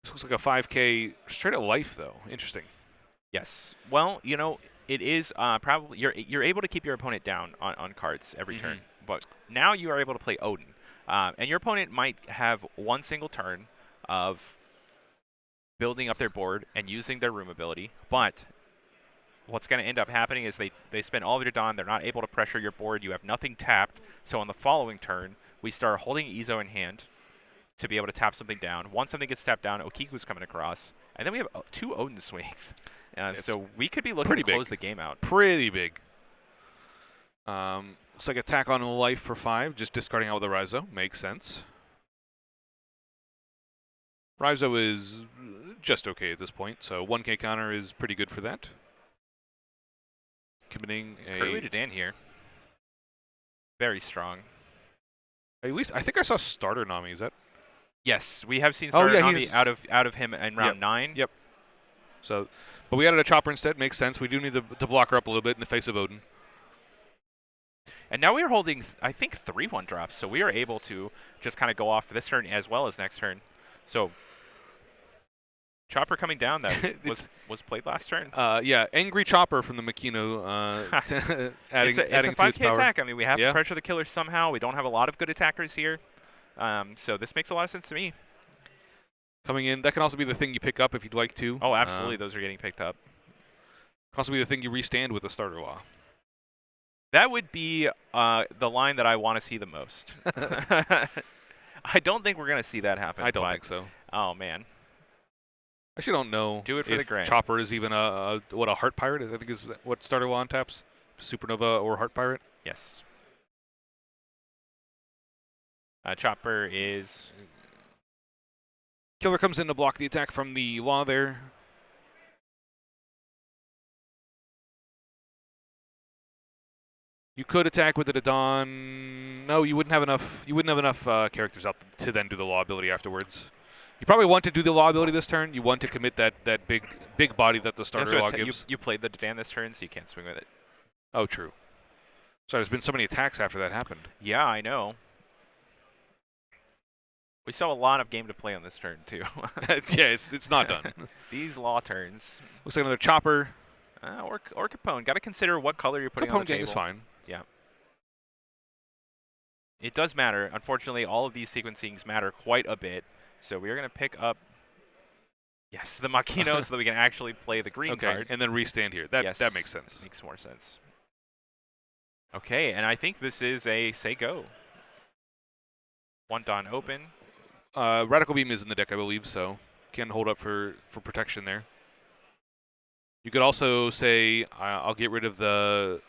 This looks like a 5K straight at life, though. Interesting. Yes. Well, it is probably you're able to keep your opponent down on cards every turn, but now you are able to play Odin, and your opponent might have 1 single turn of building up their board and using their room ability, but what's going to end up happening is they spend all of your Dawn. They're not able to pressure your board. You have nothing tapped. So on the following turn, we start holding Izo in hand to be able to tap something down. Once something gets tapped down, Okiku's coming across. And then we have 2 Odin swings. So we could be looking to close the game out. Pretty big. Looks like attack on life for 5, just discarding out with a Raizo. Makes sense. Raizo is just okay at this point, so 1K counter is pretty good for that. Committing Curly a... to Dan here. Very strong. At least, I think I saw starter Nami, is that? Yes, we have seen Oh, starter yeah, Nami he's- out of him in round 9. Yep. So, but we added a chopper instead, makes sense. We do need to block her up a little bit in the face of Odin. And now we are holding, I think, 3 1-drops, so we are able to just kind of go off this turn as well as next turn. So, chopper coming down that was played last turn. Yeah, angry chopper from the Makino, adding it's a to its 5K power. attack. I mean, we have Yeah. to pressure the killer somehow. We don't have a lot of good attackers here. So this makes a lot of sense to me. Coming in, that can also be the thing you pick up if you'd like to. Oh, absolutely. Those are getting picked up. Can also be the thing you restand with a starter law. That would be the line that I want to see the most. I don't think we're going to see that happen. I don't think so. Oh, man. I actually don't know Do it for if the grand. chopper is even a heart pirate. I think is what starter law taps. Supernova or heart pirate. Yes. Chopper is... Killer comes in to block the attack from the law there. You could attack with the Dawn. No, you wouldn't have enough. You wouldn't have enough characters out to then do the law ability afterwards. You probably want to do the law ability this turn. You want to commit that big body that the starter law gives. You played the Dan this turn, so you can't swing with it. Oh, true. So there's been so many attacks after that happened. Yeah, I know. We still have a lot of game to play on this turn, too. Yeah, it's not done. These law turns. Looks like another chopper. Or Capone. Got to consider what color you're putting on the Capone gang table. is fine. Yeah. It does matter. Unfortunately, all of these sequencings matter quite a bit. So we are going to pick up, yes, the Makino so that we can actually play the green card. And then restand here. That makes sense. Makes more sense. Okay, and I think this is a say go. 1 Dawn open. Radical Beam is in the deck, I believe, so can hold up for protection there. You could also say, I'll get rid of the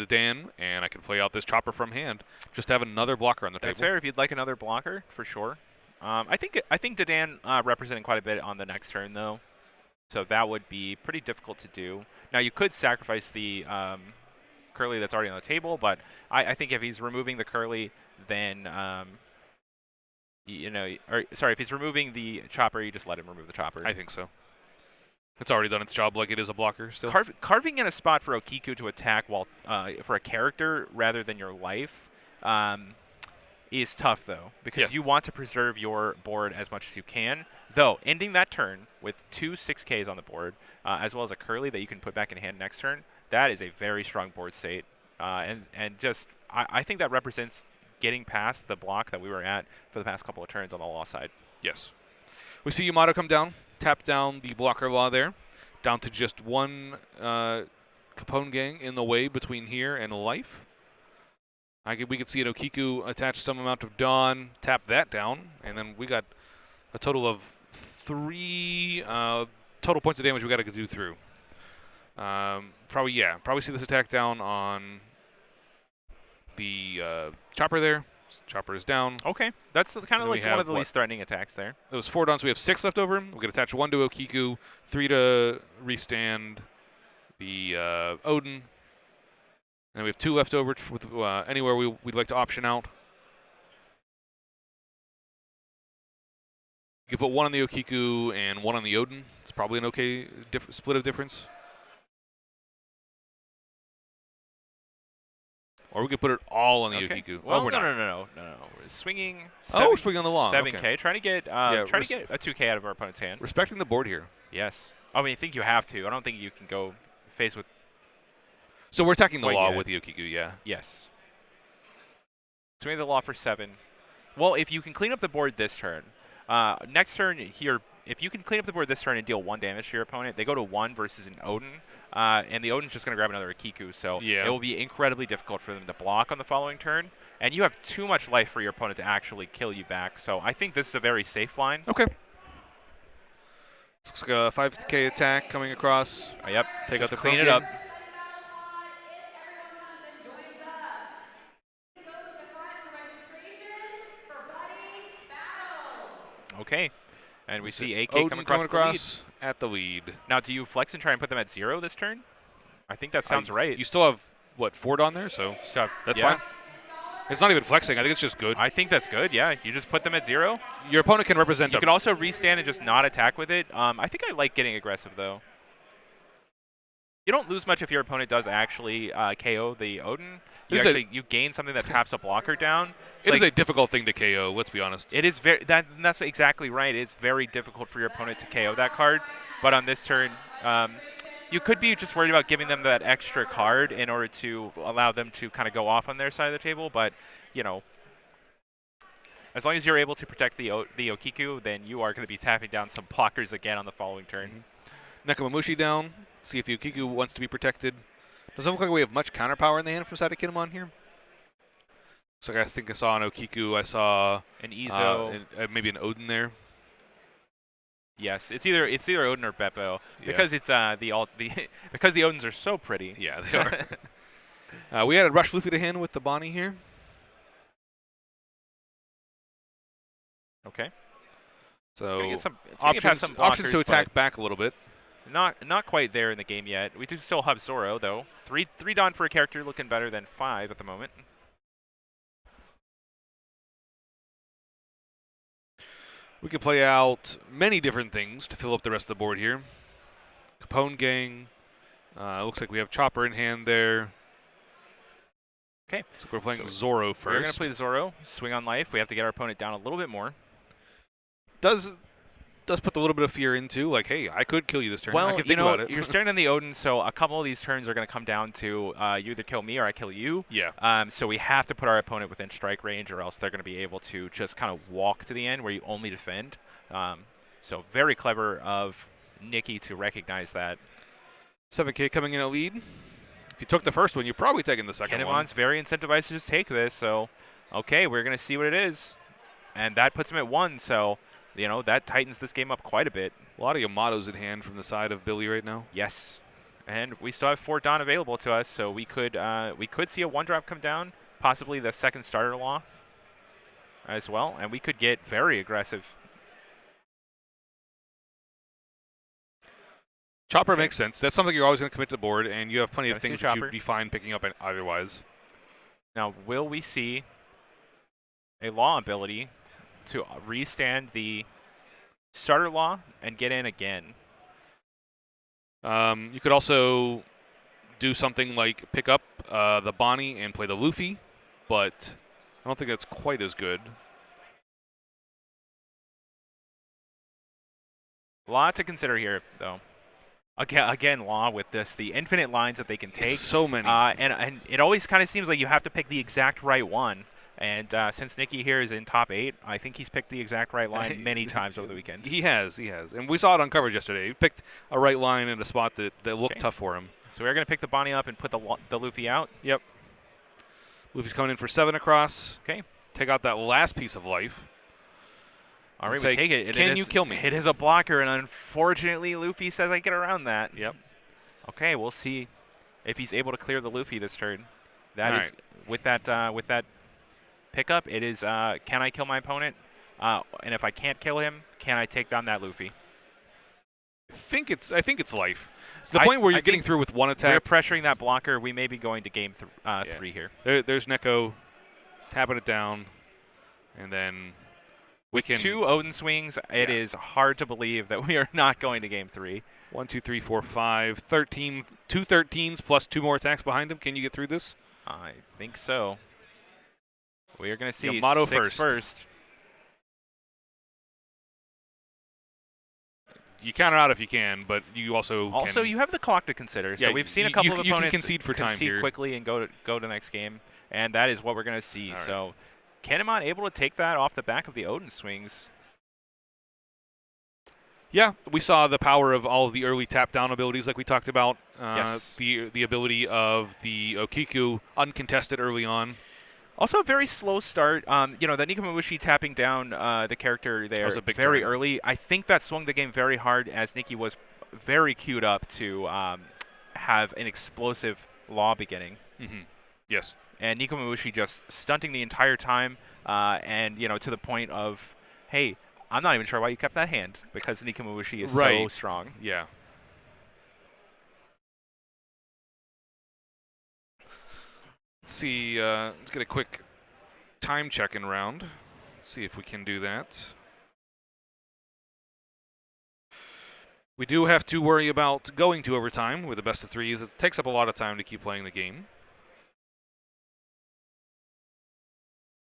Dan, and I can play out this chopper from hand. Just to have another blocker on the table. That's fair if you'd like another blocker, for sure. I think Dadan representing quite a bit on the next turn, though. So that would be pretty difficult to do. Now, you could sacrifice the Curly that's already on the table, but I think if he's removing the Curly, then... if he's removing the chopper, you just let him remove the chopper. I think so. It's already done its job like it is a blocker still. Carving in a spot for Okiku to attack while for a character rather than your life is tough, though, because you want to preserve your board as much as you can. Though, ending that turn with 2 6Ks on the board, as well as a Curly that you can put back in hand next turn, that is a very strong board state. I think that represents getting past the block that we were at for the past couple of turns on the law side. Yes. We see Yamato come down, tap down the blocker law there, down to just 1 Capone gang in the way between here and life. We could see an Okiku attach some amount of Dawn, tap that down, and then we got a total of 3 total points of damage we got to do through. Probably see this attack down on the chopper there. Chopper is down. Okay, that's kind of like one of the least threatening attacks there. It was 4 downs, so we have 6 left over. We can attach 1 to Okiku, 3 to restand the Odin, and we have 2 left over with anywhere we'd like to option out. You can put 1 on the Okiku and 1 on the Odin. It's probably an okay split of difference. Or we could put it all on the Okiku. Well, we're not. No. We're swinging. We're swinging on the law. 7K, okay. trying to get a 2K out of our opponent's hand. Respecting the board here. Yes. I mean, I think you have to. I don't think you can go face with. So we're attacking the law with the Okiku, yeah. Yes. Swinging the law for 7. Well, if you can clean up the board this turn, next turn here, if you can clean up the board this turn and deal 1 damage to your opponent, they go to 1 versus an Odin, and the Odin's just going to grab another Akiku, so it will be incredibly difficult for them to block on the following turn, and you have too much life for your opponent to actually kill you back, so I think this is a very safe line. Okay. Looks like a 5K attack coming across. Yep. Take out the clean it up. Okay. And we Is see it AK Odin coming coming across at the lead. Now, do you flex and try and put them at 0 this turn? I think that sounds right. You still have, what, Ford on there? So that's yeah. fine. It's not even flexing. I think it's just good. I think that's good, yeah. You just put them at 0. Your opponent can represent You can also restand and just not attack with it. I think I like getting aggressive, though. You don't lose much if your opponent does actually KO the Odin. You gain something that taps a blocker down. It is a difficult thing to KO, let's be honest. It is that's exactly right. It's very difficult for your opponent to KO that card. But on this turn, you could be just worried about giving them that extra card in order to allow them to kind of go off on their side of the table. But, you know, as long as you're able to protect the Okiku, then you are going to be tapping down some blockers again on the following turn. Nekomamushi down. See if the Okiku wants to be protected. Doesn't look like we have much counter power in the hand from side of Kinnemon here. So I think I saw an Okiku. I saw an Izo, maybe an Odin there. Yes, it's either Odin or Beppo because it's because the Odins are so pretty. Yeah, they are. We had Rush Luffy to hand with the Bonnie here. Okay. So options to attack back a little bit. Not quite there in the game yet. We do still have Zoro though. 3 Dawn for a character looking better than 5 at the moment. We could play out many different things to fill up the rest of the board here. Capone Gang. Looks like we have Chopper in hand there. Okay. So we're playing Zoro first. We're going to play the Zoro. Swing on life. We have to get our opponent down a little bit more. Does put a little bit of fear into, like, hey, I could kill you this turn. Well, I can think about it. You're starting on the Odin, so a couple of these turns are going to come down to you either kill me or I kill you. Yeah. So we have to put our opponent within strike range, or else they're going to be able to just kind of walk to the end where you only defend. So very clever of Nikki to recognize that. 7K coming in a lead. If you took the first one, you're probably taking the second one. Kinnemon's very incentivized to just take this, so okay, we're going to see what it is. And that puts him at 1, so that tightens this game up quite a bit. A lot of Yamatos in hand from the side of Billy right now. Yes, and we still have 4 Dawn available to us, so we could see a 1-drop come down, possibly the second starter law as well, and we could get very aggressive. Chopper makes sense. That's something you're always going to commit to the board, and you have plenty of things that you'd be fine picking up otherwise. Now, will we see a law ability to restand the starter law and get in again? You could also do something like pick up the Bonnie and play the Luffy, but I don't think that's quite as good. A lot to consider here, though. Again, Law with this, the infinite lines that they can take. It's so many. And it always kind of seems like you have to pick the exact right one. And since Nikki here is in top 8, I think he's picked the exact right line many times over the weekend. He has. And we saw it on coverage yesterday. He picked a right line in a spot that looked tough for him. So we're going to pick the Bonnie up and put the Luffy out. Yep. Luffy's coming in for 7 across. Okay. Take out that last piece of life. All right, we take it. Can you kill me? It is a blocker, and unfortunately, Luffy says I get around that. Yep. Okay, we'll see if he's able to clear the Luffy this turn. That is with that pickup. It is can I kill my opponent? And if I can't kill him, can I take down that Luffy? I think it's life. It's the point where you're getting through with one attack. We're pressuring that blocker. We may be going to game 3 here. There's Neko tapping it down, and then. With 2 Odin swings, it is hard to believe that we are not going to game 3. 1, 2, 3, 4, 5, 13, 2 13s plus 2 more attacks behind him. Can you get through this? I think so. We are going to see Yamato 6 first. You counter out if you can, but you also you have the clock to consider. So we've seen a couple of opponents can concede for time here quickly and go to the next game, and that is what we're going to see. All right. So. Kinnemon able to take that off the back of the Odin swings. Yeah, we saw the power of all of the early tap-down abilities like we talked about. Yes. The ability of the Okiku uncontested early on. Also a very slow start. The Nikomamushi tapping down the character there very early. I think that swung the game very hard as Nikki was very queued up to have an explosive law beginning. Mm-hmm. Yes. And Nikomamushi just stunting the entire time, and to the point of, hey, I'm not even sure why you kept that hand, because Nikamushi is so Right. strong. Yeah. Let's see. Let's get a quick time check-in round. See if we can do that. We do have to worry about going to overtime with the best of threes. It takes up a lot of time to keep playing the game.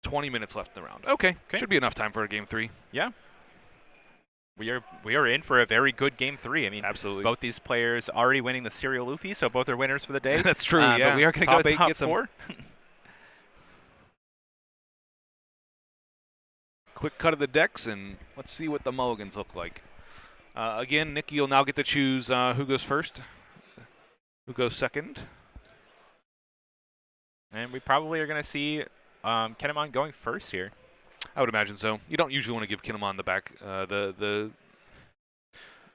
20 minutes left in the round. Okay. Should be enough time for a game 3. Yeah. We are in for a very good game 3. I mean, absolutely. Both these players already winning the serial Luffy, so both are winners for the day. That's true. Yeah. But we are going to go to top 4. Quick cut of the decks, and let's see what the mulligans look like. Again, Nick, you'll now get to choose who goes first, who goes second. And we probably are going to see Kinnemon going first here. I would imagine so. You don't usually want to give Kinnemon the back. The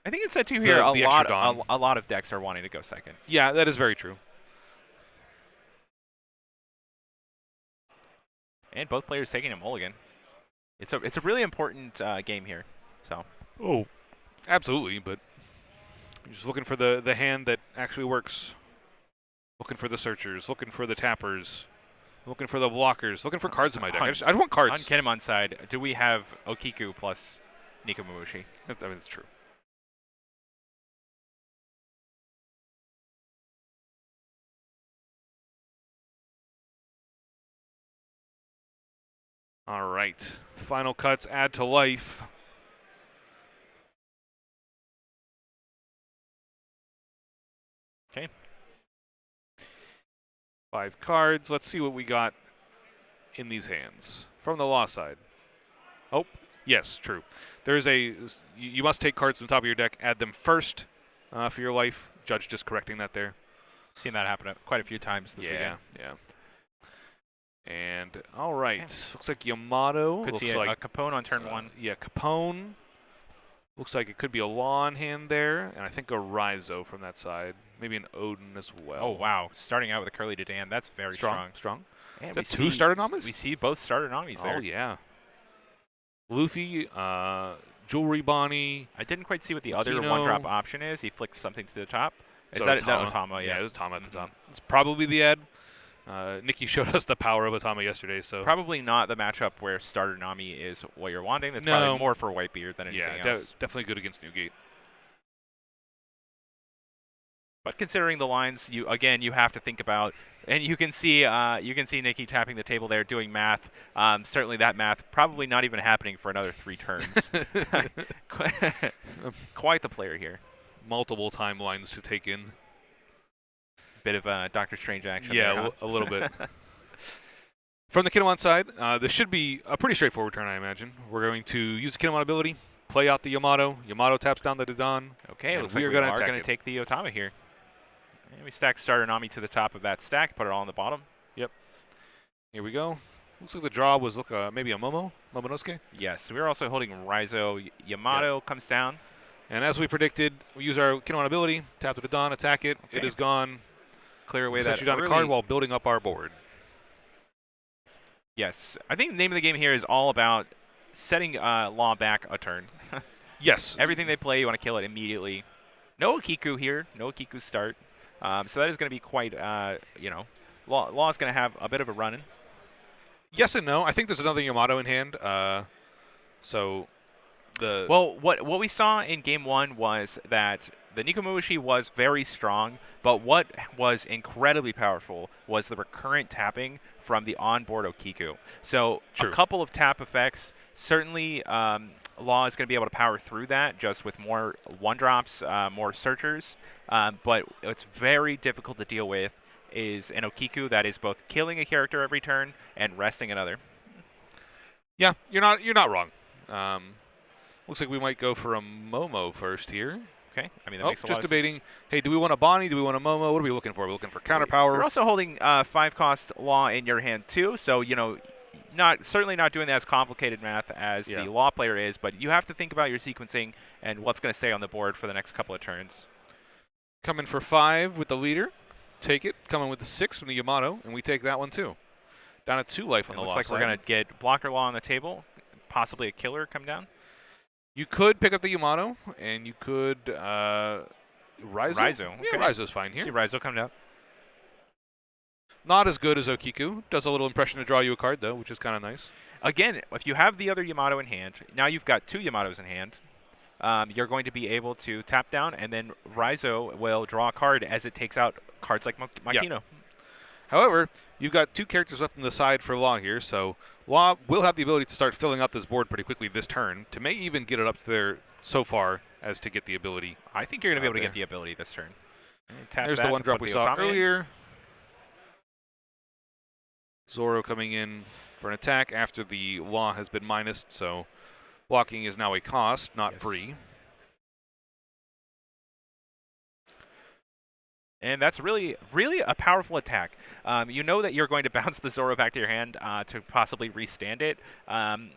I think it said to here a lot of decks are wanting to go second. Yeah, that is very true. And both players taking a mulligan. It's a really important game here. So. Oh, absolutely. But you're just looking for the hand that actually works. Looking for the searchers. Looking for the tappers. Looking for the blockers. Looking for cards in my deck. I want cards. On Kinnemon's side, do we have Okiku plus Nikamushi? I mean, it's true. All right. Final cuts add to life. Okay. 5 cards. Let's see what we got in these hands from the law side. Oh, yes, true. There's you must take cards from the top of your deck, add them first for your life. Judge just correcting that there. Seen that happen quite a few times this weekend. Yeah. And all right, looks like Yamato. Could see a Capone on turn 1. Yeah, Capone. Looks like it could be a Law in hand there, and I think a Raizo from that side. Maybe an Odin as well. Oh, wow. Starting out with a Curly Dadan. That's very strong. Strong. And is that 2 starter Namis? We see both starter Namis there. Oh, yeah. Luffy, Jewelry Bonnie. I didn't quite see what the other one-drop option is. He flicked something to the top. Is that Otama? Yeah, it was Otama at the top. It's probably the Ed. Nikki showed us the power of Otama yesterday, so probably not the matchup where starter Nami is what you're wanting. That's probably more for Whitebeard than anything else. Definitely good against Newgate. But considering the lines, you have to think about, and you can see Nikki tapping the table there, doing math. Certainly that math probably not even happening for another 3 turns. Quite the player here. Multiple timelines to take in. Bit of Doctor Strange action. Yeah, there, huh? a little bit. From the Kinnemon side, this should be a pretty straightforward turn, I imagine. We're going to use the Kinnemon ability, play out the Yamato. Yamato taps down the Dadan. Okay, looks like we are going to take the Otama here. And we stack starter Nami to the top of that stack, put it all on the bottom. Yep. Here we go. Looks like the draw was maybe a Momonosuke. Yes, we're also holding Raizo. Yamato comes down. And as we predicted, we use our Kinnemon ability, tap the Dadan, attack it. Okay. It is gone. Clear away that down a card while building up our board. Yes. I think the name of the game here is all about setting Law back a turn. Yes. Everything they play, you want to kill it immediately. No Okiku here. No Okiku start. So that is going to be quite, Law is going to have a bit of a run-in. Yes and no. I think there's another Yamato in hand. Well, what we saw in Game 1 was that the Nikamushi was very strong, but what was incredibly powerful was the recurrent tapping from the onboard Okiku. So a couple of tap effects. Certainly, Law is going to be able to power through that just with more 1-drops, more searchers. But what's very difficult to deal with is an Okiku that is both killing a character every turn and resting another. Yeah, you're not wrong. Looks like we might go for a Momo first here. Okay. I mean, that makes a lot of sense. Just debating, hey, do we want a Bonnie? Do we want a Momo? What are we looking for? We're looking for counter power. You're also holding 5-cost Law in your hand, too. So, certainly not doing that as complicated math as the Law player is, but you have to think about your sequencing and what's going to stay on the board for the next couple of turns. Coming for 5 with the leader. Take it. Coming with the 6 from the Yamato, and we take that one, too. Down at 2 life on the Law side. Looks like we're going to get Blocker Law on the table, possibly a killer come down. You could pick up the Yamato, and you could Raizo. Raizo. Yeah, Raizo's fine See here. Raizo coming up. Not as good as Okiku. Does a little impression to draw you a card, though, which is kind of nice. Again, if you have the other Yamato in hand, now you've got 2 Yamatos in hand. You're going to be able to tap down, and then Raizo will draw a card as it takes out cards like Makino. Yeah. However, you've got 2 characters left on the side for Law here, so Law will have the ability to start filling out this board pretty quickly this turn, to may even get it up there so far as to get the ability. I think you're going to be able to get the ability this turn. There's the one drop we saw earlier. Zoro coming in for an attack after the Law has been minused, so blocking is now a cost, not free. And that's really, really a powerful attack. You know that you're going to bounce the Zoro back to your hand to possibly restand it.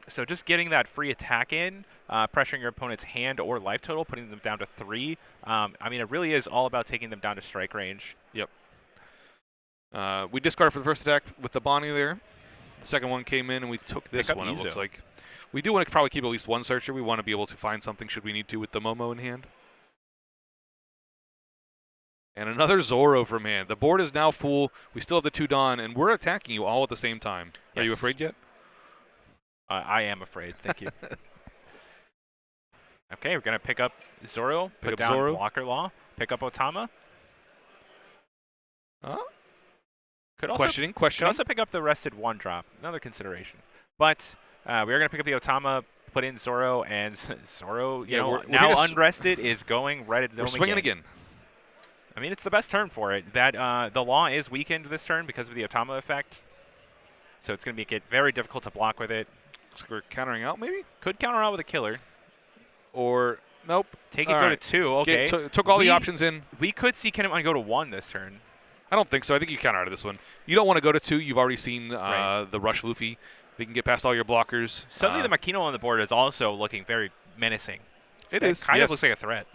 So just getting that free attack in, pressuring your opponent's hand or life total, putting them down to 3. I mean, it really is all about taking them down to strike range. Yep. We discarded for the first attack with the Bonnie there. The second one came in, and we took this one, it looks like. We do want to probably keep at least one searcher. We want to be able to find something should we need to with the Momo in hand. And another Zoro from hand. The board is now full. We still have the 2 Dawn, and we're attacking you all at the same time. Yes. Are you afraid yet? I am afraid. Thank you. Okay, we're going to pick up Zoro, put down Zoro. Blocker Law, pick up Otama. Could also, questioning. Could also pick up the rested 1 drop. Another consideration. But we are going to pick up the Otama, put in Zoro, and Zoro, we're now unrested, is going right at the dome. We're swinging again. I mean, it's the best turn for it. That the Law is weakened this turn because of the Otama effect. So it's going to make it very difficult to block with it. So we're countering out, maybe? Could counter out with a killer. Or, nope. Take it, go to 2. Okay. Took all the options in. We could see Kinnemon go to 1 this turn. I don't think so. I think you counter out of this one. You don't want to go to 2. You've already seen the Rush Luffy. They can get past all your blockers. Suddenly the Makino on the board is also looking very menacing. It is. Kind of looks like a threat.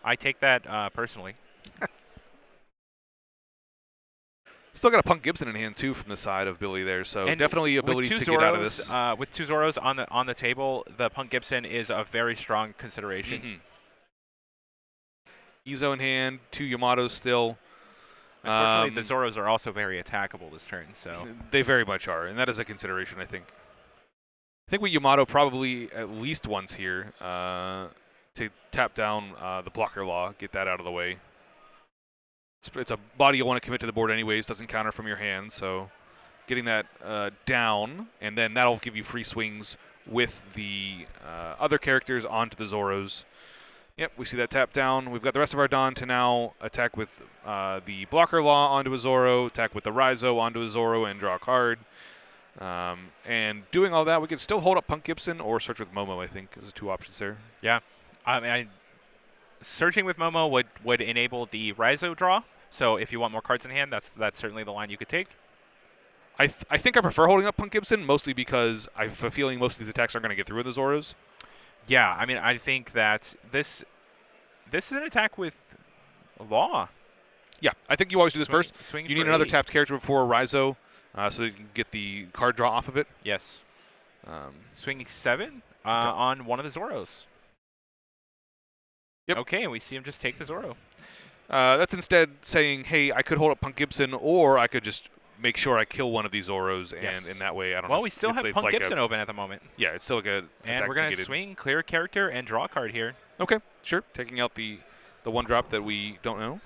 I take that personally. Still got a Punk Gibson in hand, too, from the side of Billy there. So definitely ability to get out of this. With 2 Zoros on the table, the Punk Gibson is a very strong consideration. Izo in hand, 2 Yamatos still. Unfortunately, the Zoros are also very attackable this turn. So they very much are, and that is a consideration, I think. I think with Yamato probably at least once here to tap down the Blocker Law, get that out of the way. It's a body you'll want to commit to the board anyways, doesn't counter from your hand, so getting that down, and then that'll give you free swings with the other characters onto the Zoros. Yep, we see that tap down. We've got the rest of our Dawn to now attack with the Blocker Law onto a Zoro, attack with the Raizo onto a Zoro, and draw a card. And doing all that, we can still hold up Punk Gibson or search with Momo, I think, is the 2 options there. Yeah. I mean, searching with Momo would enable the Raizo draw. So if you want more cards in hand, that's certainly the line you could take. I think I prefer holding up Punk Gibson, mostly because I have a feeling most of these attacks aren't going to get through with the Zoros. Yeah, I mean, I think that this is an attack with Law. Yeah, I think you always do this first. You need another tapped character before Raizo, so that you can get the card draw off of it. Yes. Swinging 7 on one of the Zoros. Yep. Okay, and we see him just take the Zoro. That's instead saying, hey, I could hold up Punk Gibson, or I could just make sure I kill one of these Zoros, and in that way, I don't know. Well, we still have Punk Gibson open at the moment. Yeah, it's still a good attack. And we're going to swing, clear a character, and draw a card here. Okay, sure. Taking out the 1 drop that we don't know.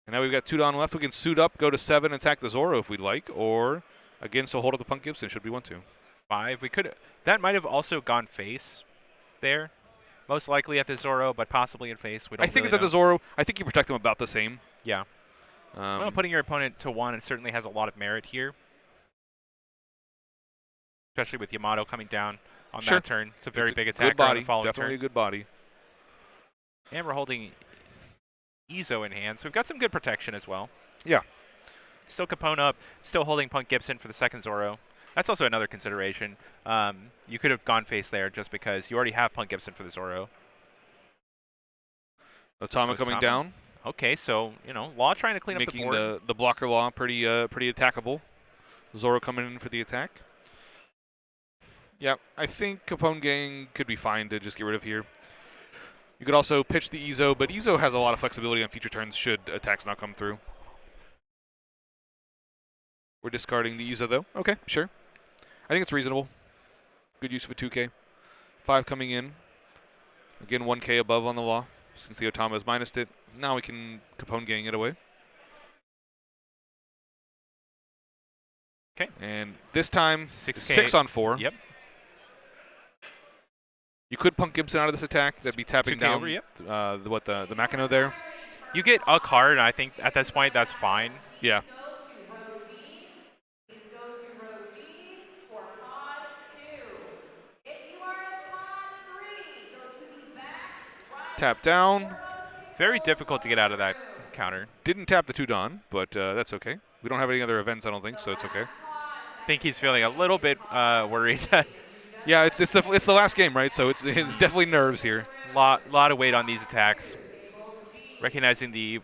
And now we've got 2 Dawn left. We can suit up, go to 7, attack the Zoro if we'd like, or again, still hold up the Punk Gibson should we want to. 5. We could. That might have also gone face there. Most likely at the Zoro, but possibly in face. We don't I think really it's at the Zoro. I think you protect them about the same. Yeah. Well, putting your opponent to 1 it certainly has a lot of merit here. Especially with Yamato coming down on that turn. It's a very big attack. Good body. On the following Definitely turn. a good body. And we're holding Izo in hand, so we've got some good protection as well. Yeah. Still Capone up. Still holding Punk Gibson for the second Zoro. That's also another consideration. You could have gone face there just because you already have Punk Gibson for the Zoro. Otama coming down. Okay, so, Law trying to clean up the board. Making the Blocker Law pretty attackable. Zoro coming in for the attack. Yeah, I think Capone Gang could be fine to just get rid of here. You could also pitch the Ezo, but Ezo has a lot of flexibility on future turns should attacks not come through. We're discarding the Ezo, though. Okay, sure. I think it's reasonable. Good use of a 2K. 5 coming in. Again, 1K above on the law, since the Otama has minused it. Now we can Capone Gang it away. Okay. And this time, 6K. 6 on 4. Yep. You could Punk Gibson out of this attack. That'd be tapping 2K down over, yep. the Makino there. You get a card, and I think at this point that's fine. Yeah. Tap down. Very difficult to get out of that counter. Didn't tap the 2 Dawn, but that's okay. We don't have any other events, I don't think, so it's okay. I think he's feeling a little bit worried. Yeah, it's the last game, right? So it's definitely nerves here. Lot of weight on these attacks. Recognizing the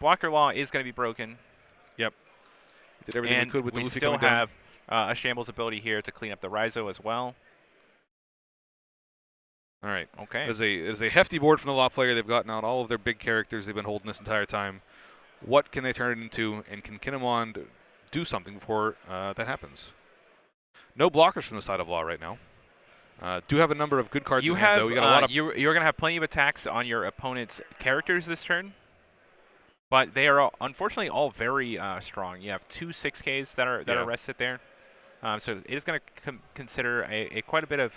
blocker law is going to be broken. Yep. Did everything and we could with the we Luffy still coming down. have a Shambles ability here to clean up the Raizo as well. All right. Okay. There's a hefty board from the law player. They've gotten out all of their big characters they've been holding this entire time. What can they turn it into, and can Kinnemon do something before that happens? No blockers from the side of law right now. Do have a number of good cards You in hand, have though. You got a lot of you're going to have plenty of attacks on your opponent's characters this turn, but they are unfortunately all very strong. You have 2 6Ks that are rested there, so it is going to consider a quite a bit of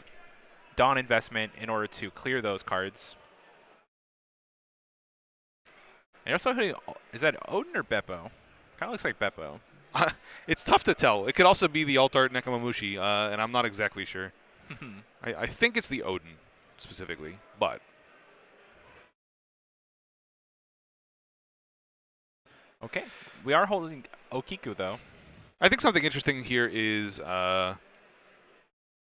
Dawn investment in order to clear those cards. And also, is that Odin or Beppo? Kind of looks like Beppo. it's tough to tell. It could also be the Alt Art Nekomamushi, and I'm not exactly sure. I think it's the Odin specifically, but okay, we are holding Okiku though. I think something interesting here is that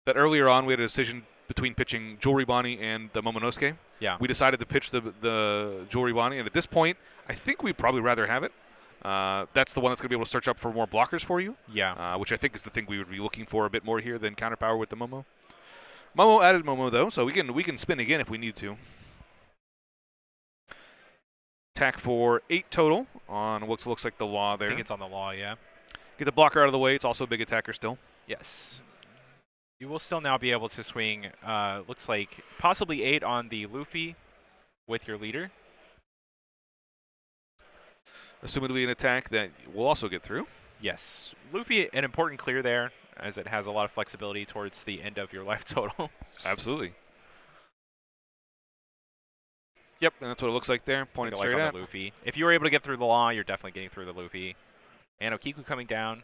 earlier on we had a decision between pitching Jewelry Bonnie and the Momonosuke. Yeah. We decided to pitch the Jewelry Bonnie, and at this point, I think we'd probably rather have it. That's the one that's going to be able to search up for more blockers for you. Yeah. Which I think is the thing we would be looking for a bit more here than counterpower with the Momo. Momo added Momo though, so we can spin again if we need to. Attack for 8 total on what looks like the law there. I think it's on the law, yeah. Get the blocker out of the way. It's also a big attacker still. Yes. You will still now be able to swing, looks like possibly 8 on the Luffy with your leader. Assumedly an attack that will also get through. Yes. Luffy, an important clear there, as it has a lot of flexibility towards the end of your life total. Absolutely. Yep, and that's what it looks like there, pointed straight at. The Luffy. If you were able to get through the law, you're definitely getting through the Luffy. And Okiku coming down,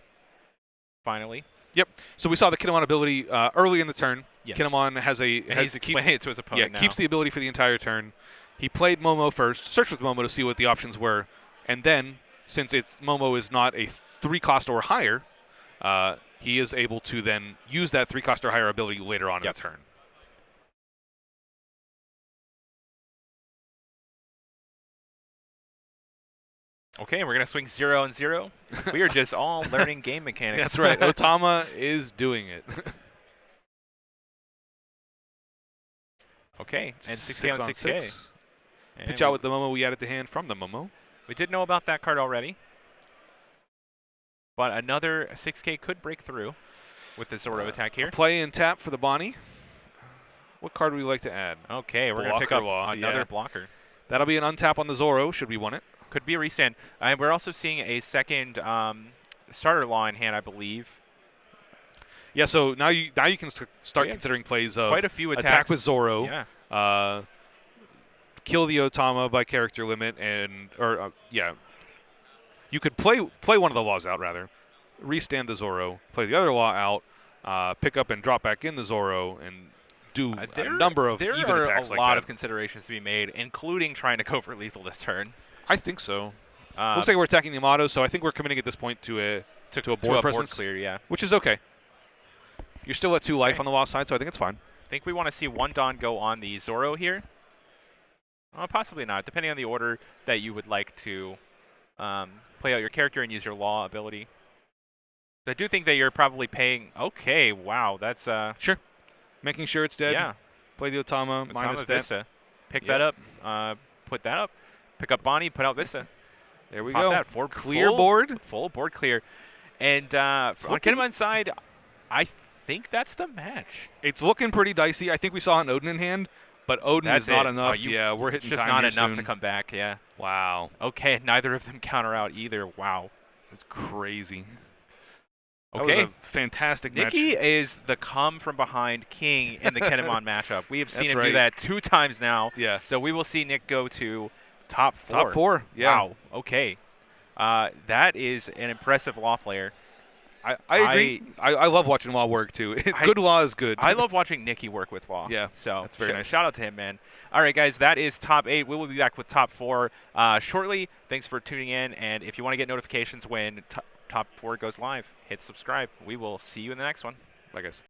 finally. Yep. So we saw the Kinnemon ability early in the turn. Yes. Kinnemon has he's explaining it to his opponent now. Keeps the ability for the entire turn. He played Momo first, searched with Momo to see what the options were, and then, since Momo is not a 3-cost or higher, he is able to then use that 3-cost or higher ability later on in the turn. Okay, we're going to swing 0 and 0. We are just all learning game mechanics. That's right. Otama is doing it. Okay, and 6K on 6K. Pitch out with the Momo we added to hand from the Momo. We did know about that card already. But another 6K could break through with the Zoro attack here. Play and tap for the Bonnie. What card would we like to add? Okay, we're going to pick up another blocker. That'll be an untap on the Zoro, should we want it. Could be a restand. And we're also seeing a second starter law in hand, I believe. Yeah, so now you can start considering plays of quite a few attacks. Attack with Zoro, Yeah. kill the Otama by character limit, and you could play one of the laws out rather, restand the Zoro, play the other law out, pick up and drop back in the Zoro, and do a number of even attacks like that. There are a lot of considerations to be made, including trying to go for lethal this turn. I think so. Looks like we're attacking Yamato, so I think we're committing at this point to a board presence, clear, yeah. Which is okay. You're still at 2 life on the lost side, so I think it's fine. I think we want to see 1 Dawn go on the Zoro here. Possibly not, depending on the order that you would like to play out your character and use your law ability. I do think that you're probably paying. Okay, wow, that's Sure. Making sure it's dead. yeah. Play the Otama minus Otama that. Vista. Pick Yep. that up. Put that up. Pick up Bonnie. Put out Vista. There we Pop go. that. Clear Full board. Full board clear. And on looking- Kinnemon's side, I think that's the match. It's looking pretty dicey. I think we saw an Odin in hand, but Odin That's is not it. enough. Oh, Yeah, we're hitting It's just time not here enough soon. to come back. Yeah. Wow. Okay, neither of them counter out either. Wow. That's crazy. That Okay. was a fantastic Nikki match. is the come from behind king in the Kinnemon matchup. We have seen That's him do right. that 2 times now. Yeah. So we will see Nick go to top 4. Top 4. Yeah. Wow. Okay. That is an impressive law player. I agree. I love watching Law work too. Good Law is good. I love watching Nikki work with Law. Yeah, So that's very nice. Shout out to him, man. All right, guys, that is top 8. We will be back with top 4 shortly. Thanks for tuning in. And if you want to get notifications when top 4 goes live, hit subscribe. We will see you in the next one. Bye, guys.